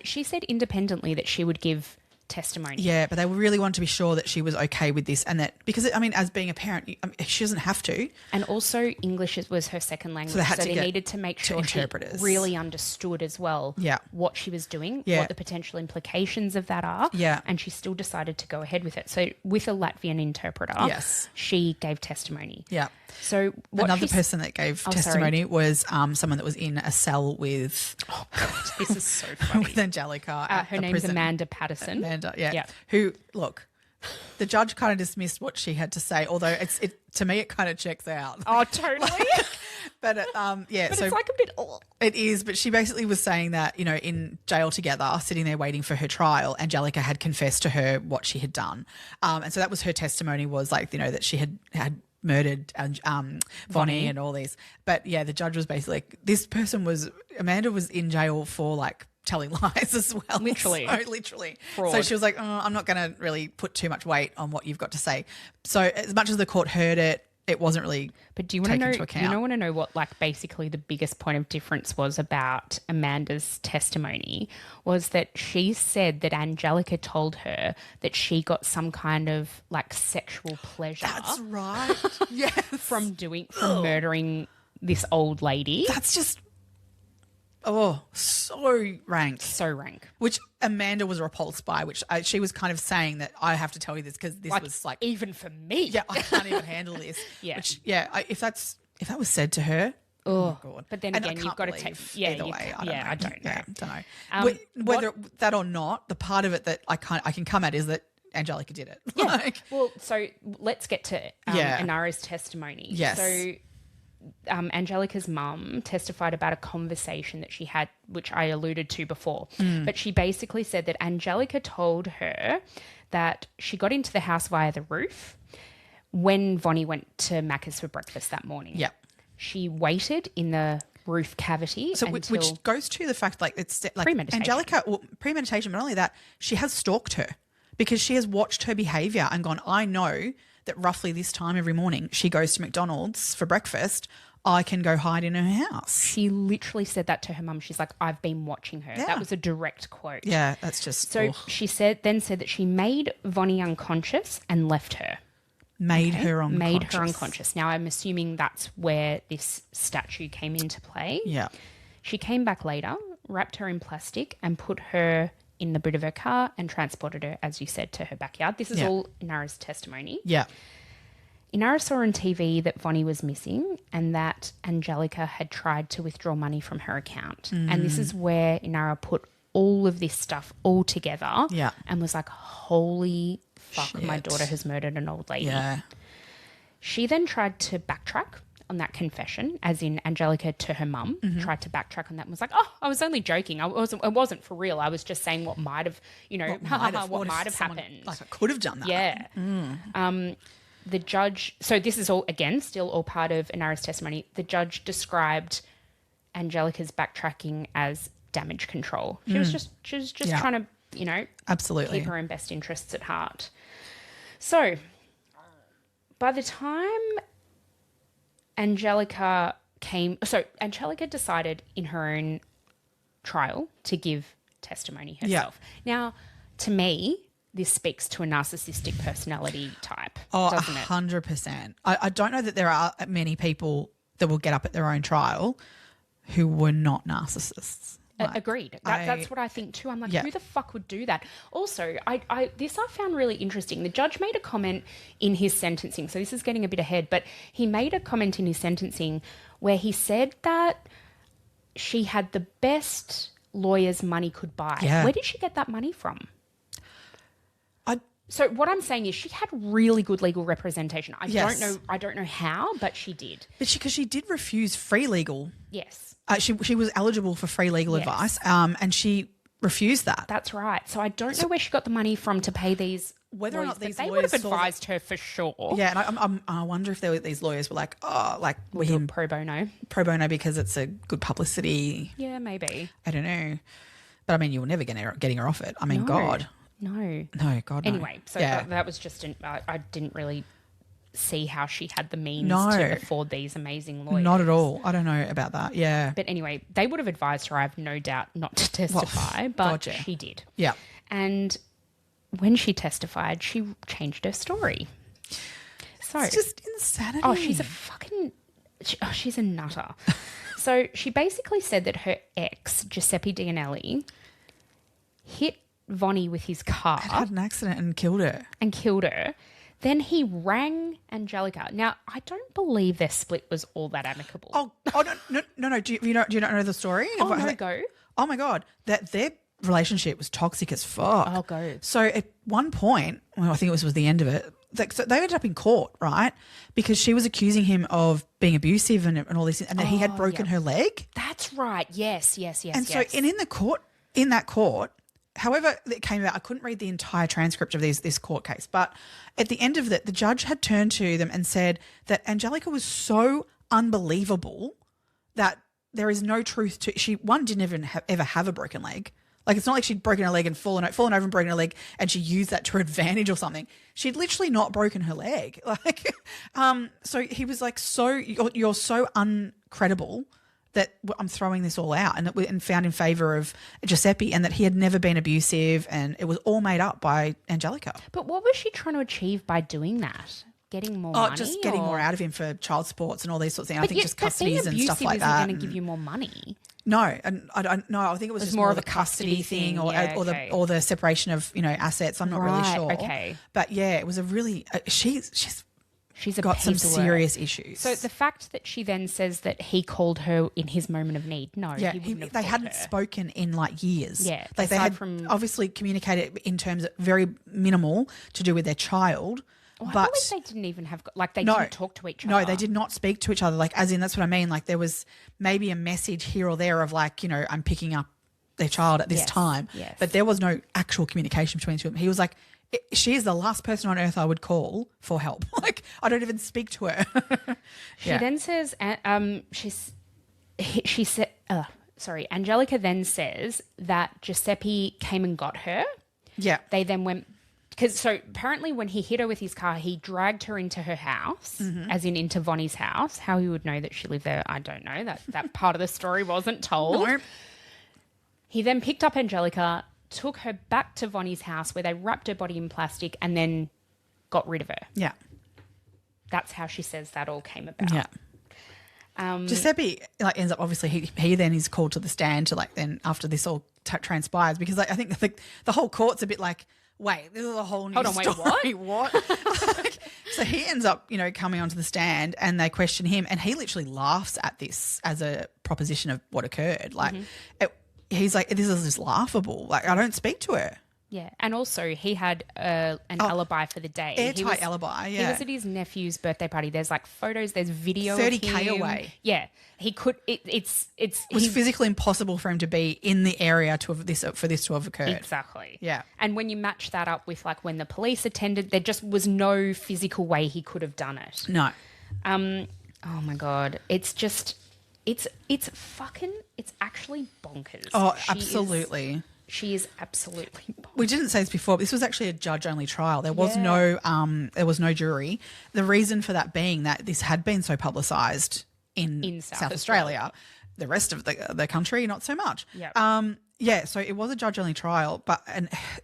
she said independently that she would give testimony. Yeah, but they really wanted to be sure that she was okay with this and that because, as being a parent, she doesn't have to. And also English was her second language, so they needed to make sure she really understood as well what she was doing, what the potential implications of that are. Yeah. And she still decided to go ahead with it. So with a Latvian interpreter, she gave testimony. Yeah. So another person that gave testimony was someone that was in a cell with oh God, this is so funny. with Angelika. Her name's Amanda Patterson. Amanda, yeah. Who look, the judge kind of dismissed what she had to say, although to me it kind of checks out. Oh, totally. But But it's like a bit. It is, but she basically was saying that in jail together, sitting there waiting for her trial, Angelika had confessed to her what she had done, and so that was her testimony was like that she had murdered Vonne and all these. But yeah, the judge was basically like, this person Amanda was in jail for like telling lies as well. Literally. So, literally. Fraud. So she was like, I'm not going to really put too much weight on what you've got to say. So as much as the court heard it, it wasn't really But do you want to know? into account. You want to know what like basically the biggest point of difference was about Amanda's testimony was that she said that Angelika told her that she got some kind of like sexual pleasure. That's right. Yes. From murdering this old lady. That's just so rank. So rank. Which Amanda was repulsed by, which she was kind of saying that I have to tell you this because this was like even for me. Yeah, I can't even handle this. Yeah. Which if that was said to her. Oh God. But then again, you've got to take either way. I don't know. Yeah, don't know. Whether that or not, the part of it that I can come at is that Angelika did it. Yeah. Like, Well, so let's get to Inara's testimony. Yes. So Angelika's mum testified about a conversation that she had, which I alluded to before. But she basically said that Angelika told her that she got into the house via the roof when Vonne went to Macca's for breakfast that morning. Yep. She waited in the roof cavity so until... which goes to the fact, like, it's like Premeditation. Angelika, well, premeditation, but not only that, she has stalked her because she has watched her behaviour and gone, I know that roughly this time every morning she goes to McDonald's for breakfast. I can go hide in her house. She literally said that to her mum. She's like, I've been watching her. Yeah. That was a direct quote. Yeah, that's just... So she said that she made Vonne unconscious and left her. Made her unconscious. Now, I'm assuming that's where this statue came into play. Yeah. She came back later, wrapped her in plastic and put her in the boot of her car and transported her, as you said, to her backyard. This is all Inara's testimony. Yeah. Inara saw on TV that Vonne was missing and that Angelika had tried to withdraw money from her account. And this is where Inara put all of this stuff all together and was like, holy fuck, my daughter has murdered an old lady. Yeah. She then tried to backtrack on that confession, as in Angelika to her mum, tried to backtrack on that and was like, oh, I was only joking. It wasn't for real. I was just saying what might have, what might have happened. Like, I could have done that. Yeah. The judge, so this is all, again, still all part of Inara's testimony. The judge described Angelika's backtracking as damage control. She was just trying to, absolutely keep her own best interests at heart. So by the time Angelika decided in her own trial to give testimony herself. Now, to me, this speaks to a narcissistic personality type, doesn't it? 100%. I don't know that there are many people that will get up at their own trial who were not narcissists. Agreed. That's what I think too. I'm like, who the fuck would do that? Also, I found really interesting. The judge made a comment in his sentencing. So this is getting a bit ahead, but he made a comment in his sentencing where he said that she had the best lawyers money could buy. Yeah. Where did she get that money from? So what I'm saying is she had really good legal representation. I don't know how, but she did. But because she did refuse free legal. Yes. She was eligible for free legal advice, and she refused that. That's right. So I don't know where she got the money from to pay these. Whether lawyers, or not these they lawyers would have advised her for sure. Yeah, and I wonder if these lawyers were like, we're him pro bono because it's a good publicity. Yeah, maybe. I don't know, but I mean, you were never getting her off it. I mean, God. No, God, no. Anyway, so that was just I didn't really see how she had the means to afford these amazing lawyers. Not at all. I don't know about that. Yeah. But anyway, they would have advised her, I have no doubt, not to testify, but she did. Yeah. And when she testified, she changed her story. So it's just insanity. Oh, she's a nutter. So she basically said that her ex, Giuseppe Dianelli, hit Vonne with his car. Had an accident and killed her. Then he rang Angelika. Now, I don't believe their split was all that amicable. Oh no. Do you not know the story? Oh, no, go. Oh my God, that their relationship was toxic as fuck. Oh, go. So at one point, I think it was the end of it. So they ended up in court, right? Because she was accusing him of being abusive and all this, and that he had broken her leg. That's right. Yes. And so, and in that court. However, it came out, I couldn't read the entire transcript of this court case, but at the end of it, the judge had turned to them and said that Angelika was so unbelievable that there is no truth to. She didn't even ever have a broken leg. Like, it's not like she'd broken her leg and fallen over and broken her leg and she used that to her advantage or something. She'd literally not broken her leg. Like, so he was like, you're so uncredible that I'm throwing this all out, and found in favour of Giuseppe, and that he had never been abusive, and it was all made up by Angelika. But what was she trying to achieve by doing that? Getting more money? Just getting more out of him for child supports and all these sorts of things. But I think just custodies and stuff like that. Isn't going to give you more money. No, and I don't know. I think it was just more of a custody thing, or the separation of assets. I'm not really sure. Okay, but yeah, it was a really she's She's a got some piece of work. serious issues. So the fact that she then says that he called her in his moment of need, no, yeah, he wouldn't have they called hadn't her. spoken in like years. Yeah, they aside had from- obviously communicated in terms of very minimal to do with their child. Oh, I but believe they didn't even have they no, didn't talk to each other. No, they did not speak to each other. Like, as in, that's what I mean. Like, there was maybe a message here or there of like, you know, I'm picking up their child at this Yes, time. yes. But there was no actual communication between the two of them. He was like, she is the last person on earth I would call for help. Like, I don't even speak to her. She then says, she said, Angelika then says that Giuseppe came and got her. Yeah. They then went, so apparently when he hit her with his car, he dragged her into her house, as in into Vonnie's house. How he would know that she lived there, I don't know. That part of the story wasn't told. No. He then picked up Angelika, took her back to Vonnie's house where they wrapped her body in plastic and then got rid of her. Yeah. That's how she says that all came about. Yeah. Giuseppe like ends up, obviously he then is called to the stand to like, then after this all transpires, because like I think the whole court's a bit like, wait, this is a whole new story. What? So he ends up, you know, coming onto the stand and they question him, and he literally laughs at this as a proposition of what occurred. Like he's like, this is just laughable. Like, I don't speak to her. Yeah, and also he had an alibi for the day. Airtight alibi, yeah. He was at his nephew's birthday party. There's like photos, there's video 30K of him. away. Yeah, he could, it was physically impossible for him to be in the area for this to have occurred. Exactly. Yeah. And when you match that up with like when the police attended, there just was no physical way he could have done it. No. Oh my God. It's just, it's actually bonkers. Oh, absolutely. She is absolutely bonkers. We didn't say this before, but this was actually a judge-only trial. There was no jury. The reason for that being that this had been so publicised in South Australia. The rest of the country, not so much. Yep. So it was a judge-only trial, but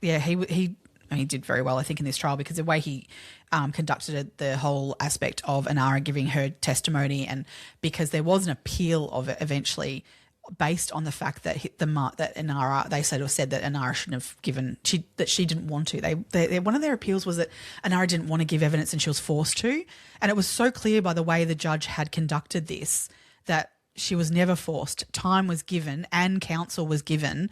he did very well, I think, in this trial, because the way he conducted the whole aspect of Anara giving her testimony, and because there was an appeal of it eventually, based on the fact that that Anara, they said that Anara shouldn't have given, that she didn't want to. They one of their appeals was that Anara didn't want to give evidence and she was forced to, and it was so clear by the way the judge had conducted this that she was never forced. Time was given and counsel was given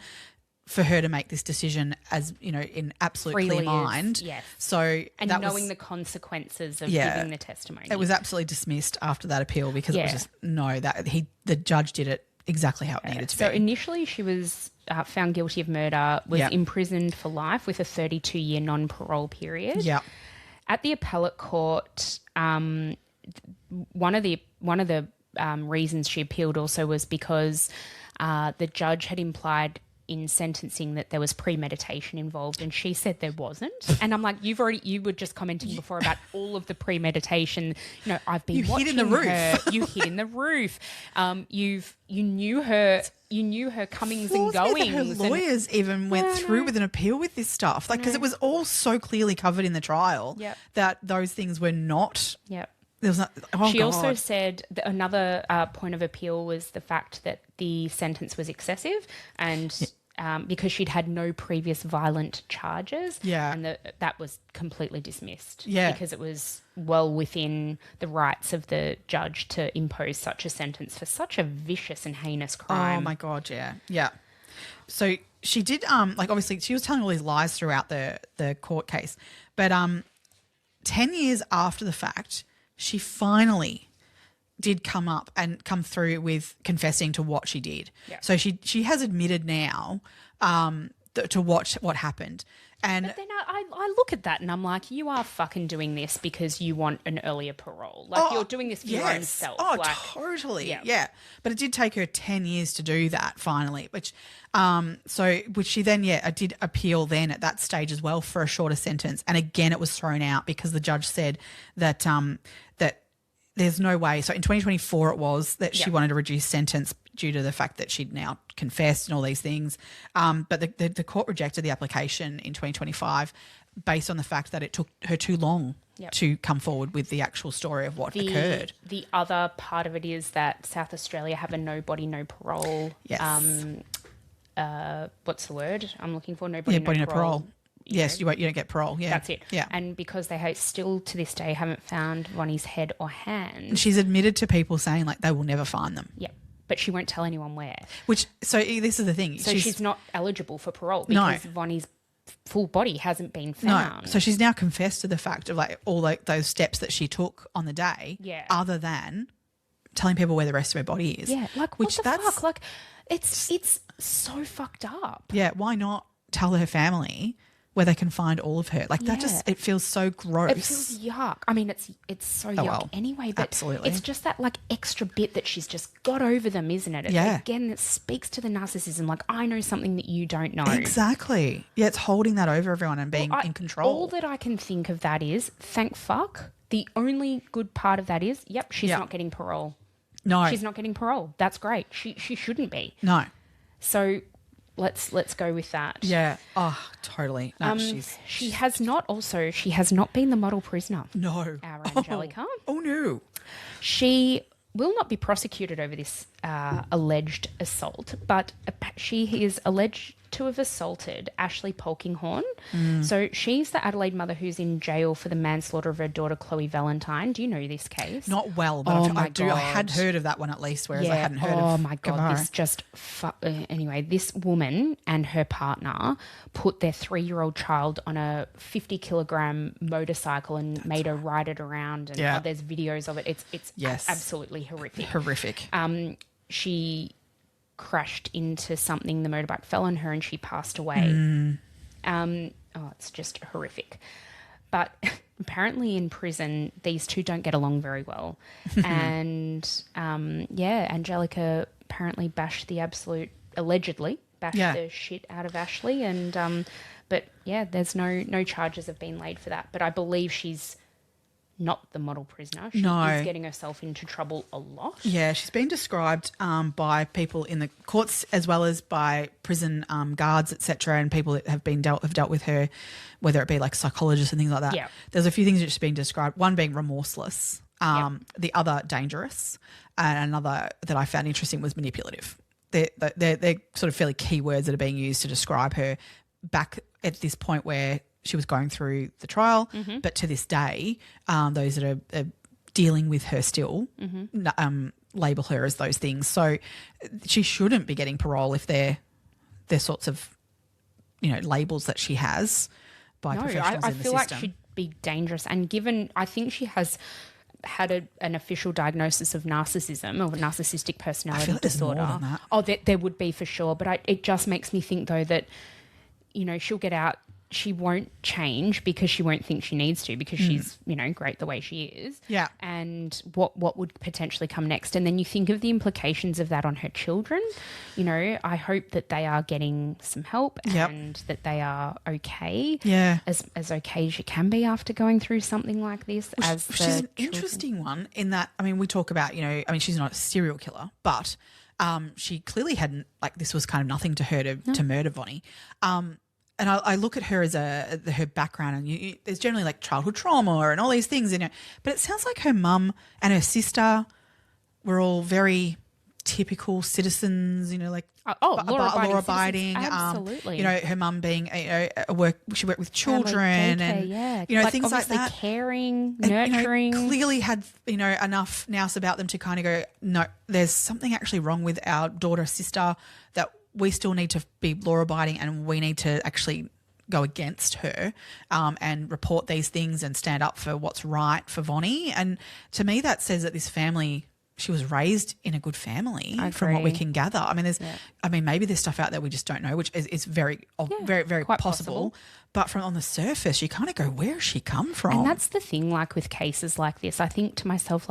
for her to make this decision, as you know, in absolute clear mind. Yes. So and knowing the consequences of giving the testimony, it was absolutely dismissed after that appeal, because it was just the judge did it exactly how it needed to be. So initially she was found guilty of murder, was imprisoned for life with a 32-year non-parole period. Yeah. At the appellate court, one of the reasons she appealed also was because the judge had implied in sentencing that there was premeditation involved, and she said there wasn't. And I'm like, you were just commenting before about all of the premeditation. You know, I've been watching hid in the roof. her. You hid in the roof. You knew her comings and goings. Her lawyers even went through with an appeal with this stuff, like, because it was all so clearly covered in the trial that those things were not. Yep. There was not, she also said that another point of appeal was the fact that the sentence was excessive, and because she'd had no previous violent charges, and that was completely dismissed, because it was well within the rights of the judge to impose such a sentence for such a vicious and heinous crime. Oh my God, yeah. So she did, obviously she was telling all these lies throughout the court case, but 10 years after the fact, she finally did come through with confessing to what she did. Yeah. So she has admitted now to what happened. And but then I look at that and I'm like, you are fucking doing this because you want an earlier parole. Like, you're doing this for your own self. Oh, totally. Yeah. But it did take her 10 years to do that finally, which she then, did appeal then at that stage as well for a shorter sentence. And again, it was thrown out because the judge said that that there's no way. So in 2024 it was that she wanted a reduced sentence due to the fact that she'd now confessed and all these things. But the court rejected the application in 2025 based on the fact that it took her too long to come forward with the actual story of what occurred. The other part of it is that South Australia have a no body, no parole. Yes. What's the word I'm looking for? No body, no parole Yes, you don't get parole. Yeah. That's it. Yeah. And because they still to this day haven't found Vonnie's head or hand. She's admitted to people saying like they will never find them. Yeah. But she won't tell anyone where. So this is the thing. So she's not eligible for parole because Vonnie's full body hasn't been found. No. So she's now confessed to the fact of like all like those steps that she took on the day. Yeah. Other than telling people where the rest of her body is. Yeah. Like what the fuck? Like it's so fucked up. Yeah. Why not tell her family where they can find all of her? Like that it feels so gross. It feels yuck. I mean, it's so yuck anyway, but absolutely. It's just that like extra bit that she's just got over them, isn't it? Again, it speaks to the narcissism. Like, I know something that you don't know. Exactly. Yeah, it's holding that over everyone and being in control. All that I can think of that is, thank fuck, the only good part of that is, she's not getting parole. No. She's not getting parole. That's great. She shouldn't be. No. So let's go with that. Yeah. Oh, totally. No, she has not been the model prisoner. No. Our Angelika. Oh no. She will not be prosecuted over this alleged assault, but she is alleged to have assaulted Ashley Polkinghorne. So she's the Adelaide mother who's in jail for the manslaughter of her daughter Chloe Valentine. Do you know this case? Not well, but I had heard of that one at least, whereas I hadn't heard of Oh my God, Gavare. this just... anyway, this woman and her partner put their 3-year-old child on a 50-kilogram motorcycle and made her ride it around. And there's videos of it. It's absolutely horrific. Horrific. She crashed into something, the motorbike fell on her and she passed away. It's just horrific. But apparently in prison, these two don't get along very well. And, Angelika apparently allegedly bashed the shit out of Ashley. And, there's no charges have been laid for that. But I believe she's not the model prisoner. She is getting herself into trouble a lot. Yeah, she's been described by people in the courts as well as by prison guards, etc., and people that have dealt with her, whether it be like psychologists and things like that. Yeah. There's a few things that she's been described. One being remorseless, the other dangerous, and another that I found interesting was manipulative. They're sort of fairly key words that are being used to describe her back at this point where she was going through the trial, but to this day, those that are dealing with her still label her as those things. So she shouldn't be getting parole if they're sorts of, labels that she has by professionals in the system. I feel like she'd be dangerous. And given, I think she has had an official diagnosis of narcissism or narcissistic personality disorder. More than that. Oh, there would be for sure. But it just makes me think, though, that, she'll get out. She won't change because she won't think she needs to because she's, great the way she is. Yeah. And what would potentially come next? And then you think of the implications of that on her children. I hope that they are getting some help and that they are okay. Yeah. As okay as you can be after going through something like this. She's an interesting one in that, we talk about, she's not a serial killer, but she clearly hadn't, this was kind of nothing to her to murder Vonnie. And I look at her as her background, and there's generally like childhood trauma and all these things in her. But it sounds like her mum and her sister were all very typical citizens, law-abiding. Absolutely. Her mum being she worked with children and things like that. Caring, nurturing. Clearly had enough nous about them to kind of go, no, there's something actually wrong with our daughter, sister that we still need to be law-abiding and we need to actually go against her and report these things and stand up for what's right for Vonnie. And to me that says that this family, she was raised in a good family from what we can gather. Maybe there's stuff out there we just don't know, which is very, very, very possible. But from on the surface, you kind of go, where has she come from? And that's the thing, with cases like this, I think to myself,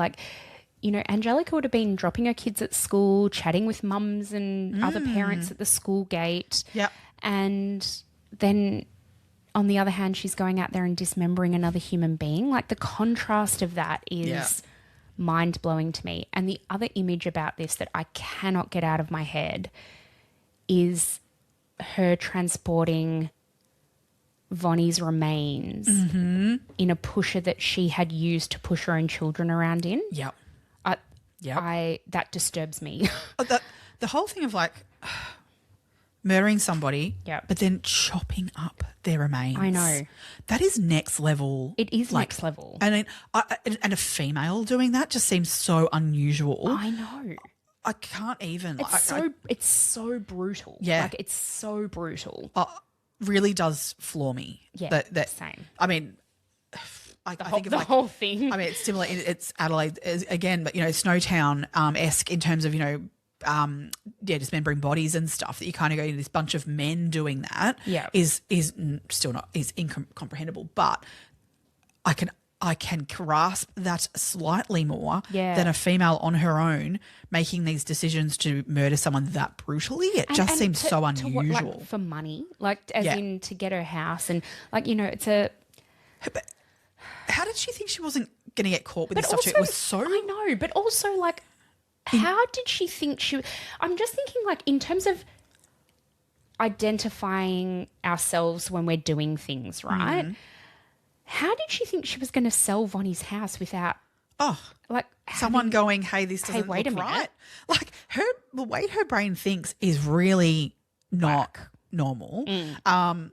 Angelika would have been dropping her kids at school, chatting with mums and other parents at the school gate. Yep. And then on the other hand, she's going out there and dismembering another human being. The contrast of that is mind-blowing to me. And the other image about this that I cannot get out of my head is her transporting Vonnie's remains in a pusher that she had used to push her own children around in. Yep. That disturbs me. The whole thing of murdering somebody, Yep. but then chopping up their remains. I know. That is next level. It is next level. And and a female doing that just seems so unusual. I know. I can't even. It's so brutal. Yeah. Like, it's so brutal. Really does floor me. Yeah, That same. I mean, I think of the like, whole thing. I mean, it's similar. It's Adelaide again, but Snowtown esque in terms of dismembering bodies and stuff. That you kind of go into this bunch of men doing that. Yeah. is still not incomprehensible, but I can grasp that slightly more than a female on her own making these decisions to murder someone that brutally. It just seems so unusual. Like, for money, like as in to get her house and it's a. But how did she think she wasn't going to get caught with this stuff? It was so. I know, but also like, how did she think she? I'm just thinking like in terms of identifying ourselves when we're doing things, right? Mm. How did she think she was going to sell Vonnie's house without someone going, "Hey, this doesn't look right"? Like the way her brain thinks is really not normal. Mm.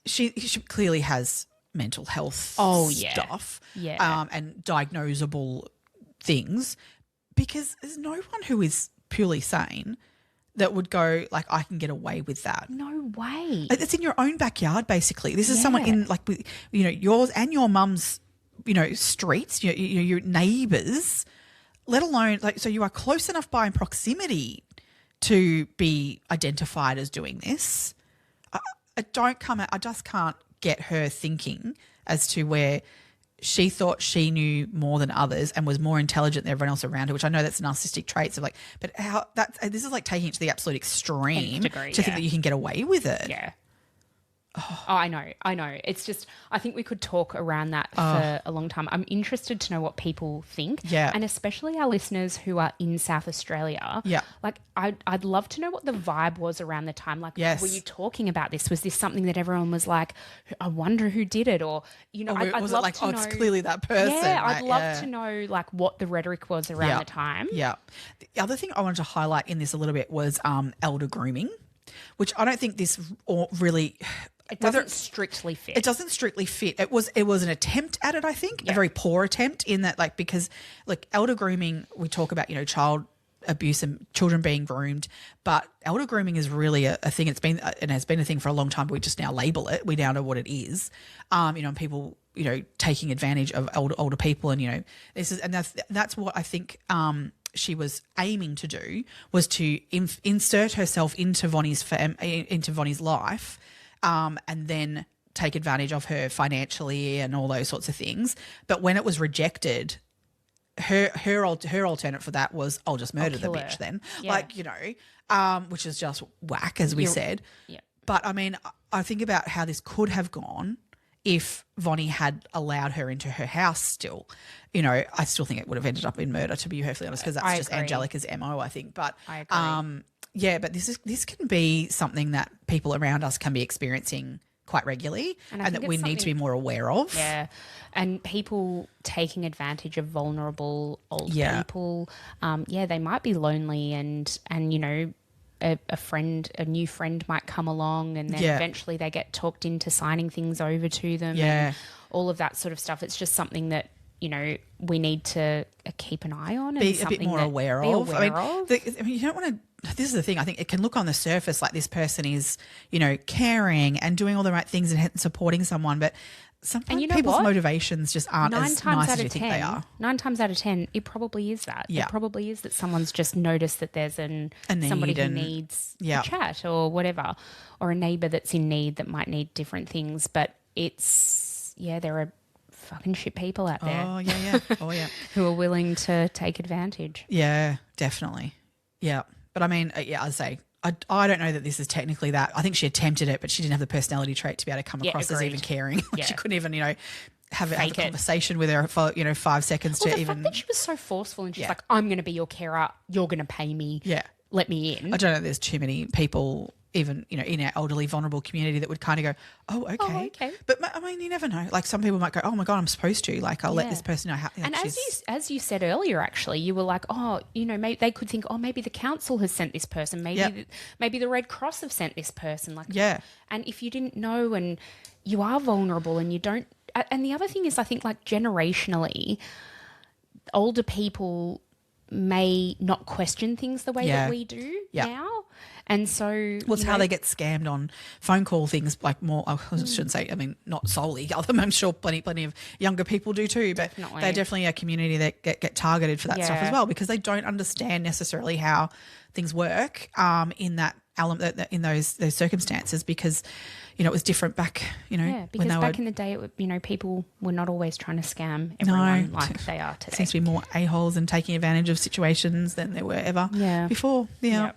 She clearly has mental health stuff, and diagnosable things, because there's no one who is purely sane that would go like, I can get away with that. No way. It's in your own backyard, basically. This is someone in yours and your mum's, streets, your neighbours, let alone so you are close enough by proximity to be identified as doing this. I just can't get her thinking as to where she thought she knew more than others and was more intelligent than everyone else around her, which I know that's narcissistic traits of but this is like taking it to the absolute extreme to think that you can get away with it. Yeah. Oh, I know. It's just, I think we could talk around that for a long time. I'm interested to know what people think. Yeah. And especially our listeners who are in South Australia. Yeah. Like, I'd love to know what the vibe was around the time. Like, yes. Were you talking about this? Was this something that everyone was like, I wonder who did it? Or, I'd love to know. It's clearly that person. Yeah, I'd love to know, like, what the rhetoric was around the time. Yeah. The other thing I wanted to highlight in this a little bit was elder grooming, which I don't think this really... It doesn't strictly fit. It doesn't strictly fit. It was an attempt at it, I think, a very poor attempt in that, because elder grooming, we talk about, child abuse and children being groomed, but elder grooming is really a thing. It's been and has been a thing for a long time, but we just now label it. We now know what it is. And people, taking advantage of older people, and that's what I think. She was aiming to do was to insert herself into Vonnie's life. And then take advantage of her financially and all those sorts of things. But when it was rejected, her alternate for that was, I'll just murder the bitch then. Yeah. Which is just whack, as we said. Yeah. But, I mean, I think about how this could have gone if Vonnie had allowed her into her house still. I still think it would have ended up in murder, to be perfectly honest, because that's just Angelika's MO, I think. But I agree. But this can be something that people around us can be experiencing quite regularly, and that we need to be more aware of. Yeah, and people taking advantage of vulnerable old people. They might be lonely, and a new friend might come along, and then eventually they get talked into signing things over to them. Yeah, and all of that sort of stuff. It's just something that we need to keep an eye on and be a bit more aware of. You don't want to. This is the thing. I think it can look on the surface like this person is, caring and doing all the right things and supporting someone, but sometimes people's motivations just aren't as nice as you think they are. 9 times out of 10, it probably is that. Yeah. It probably is that someone's just noticed that there's somebody who needs a chat or whatever, or a neighbour that's in need that might need different things. But there are fucking shit people out there. Oh, yeah. Oh, yeah. who are willing to take advantage. Yeah, definitely. Yeah. But I mean, I'd say, I don't know that this is technically that. I think she attempted it, but she didn't have the personality trait to be able to come across as even caring. She couldn't even, have a conversation with her for, 5 seconds the even. fact that she was so forceful and she's like, I'm going to be your carer, you're going to pay me. Yeah. Let me in. I don't know. There's too many people even, you know, in our elderly, vulnerable community that would kind of go, oh, okay. Oh, okay. But I mean, you never know. Like some people might go, oh my God, I'm supposed to. Like I'll let Yeah. this person know how. Like, And as you said earlier, actually, you were like, oh, you know, maybe they could think, oh, maybe the council has sent this person. Maybe Yep. maybe the Red Cross have sent this person. Like, Yeah. And if you didn't know and you are vulnerable and you don't. And the other thing is, I think, like generationally, older people may not question things the way Yeah. that we do Yeah. now. And so, well, it's how they get scammed on phone call things, like more, I shouldn't say, I mean, not solely, I'm sure plenty of younger people do too, but Definitely. they're definitely a community that get targeted for that stuff Yeah. as well, because they don't understand necessarily how things work in that element, in those circumstances, because, you know, it was different back, you know, yeah, because back in the day, you know, people were not always trying to scam everyone like they are today. Seems to be more a-holes and taking advantage of situations than there were ever before. Yeah. Yep.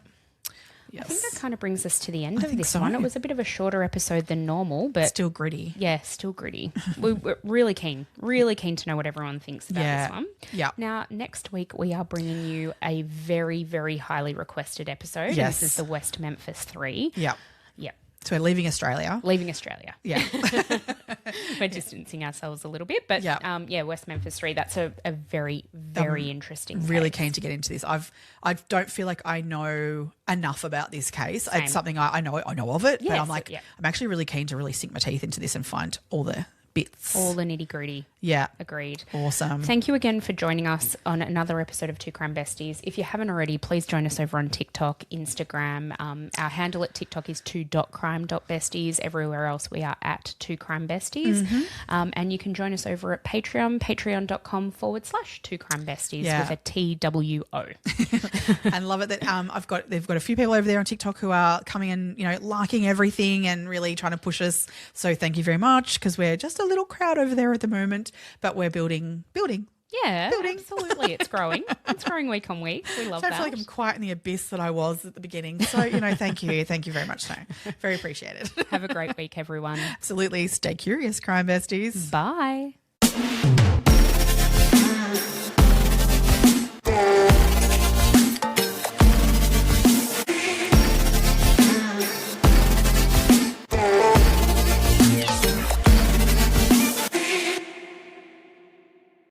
Yes. I think that kind of brings us to the end of think this so. one. It was a bit of a shorter episode than normal, but Still gritty. yeah, still gritty. We're really keen to know what everyone thinks about Yeah. this one. Yeah. Now, next week we are bringing you a very, very highly requested episode. Yes. This is the West Memphis 3. Yeah. Yep. So we're leaving Australia. Leaving Australia. Yeah. We're distancing ourselves a little bit, but Yeah. West Memphis 3. That's a very, very interesting. Really case. keen to get into this. I don't feel like I know enough about this case. Same. It's something I know of it, but Yes, I'm like, yeah. I'm actually really keen to really sink my teeth into this and find all the bits. All the nitty gritty. Yeah. Agreed. Awesome. Thank you again for joining us on another episode of Two Crime Besties. If you haven't already, please join us over on TikTok, Instagram. Our handle at TikTok is 2.crime.besties. Everywhere else we are at 2crimebesties. And you can join us over at Patreon, patreon.com/2crimebesties Yeah. with a TWO. And love it that they've got a few people over there on TikTok who are coming and, you know, liking everything and really trying to push us. So thank you very much, because we're just a little crowd over there at the moment, but we're building. Yeah, Building. absolutely. It's growing. It's growing week on week. We love I don't that. feel like I'm quite in the abyss that I was at the beginning. So, you know, thank you. Thank you very much. So, very appreciated. Have a great week, everyone. Absolutely. Stay curious, crime besties. Bye.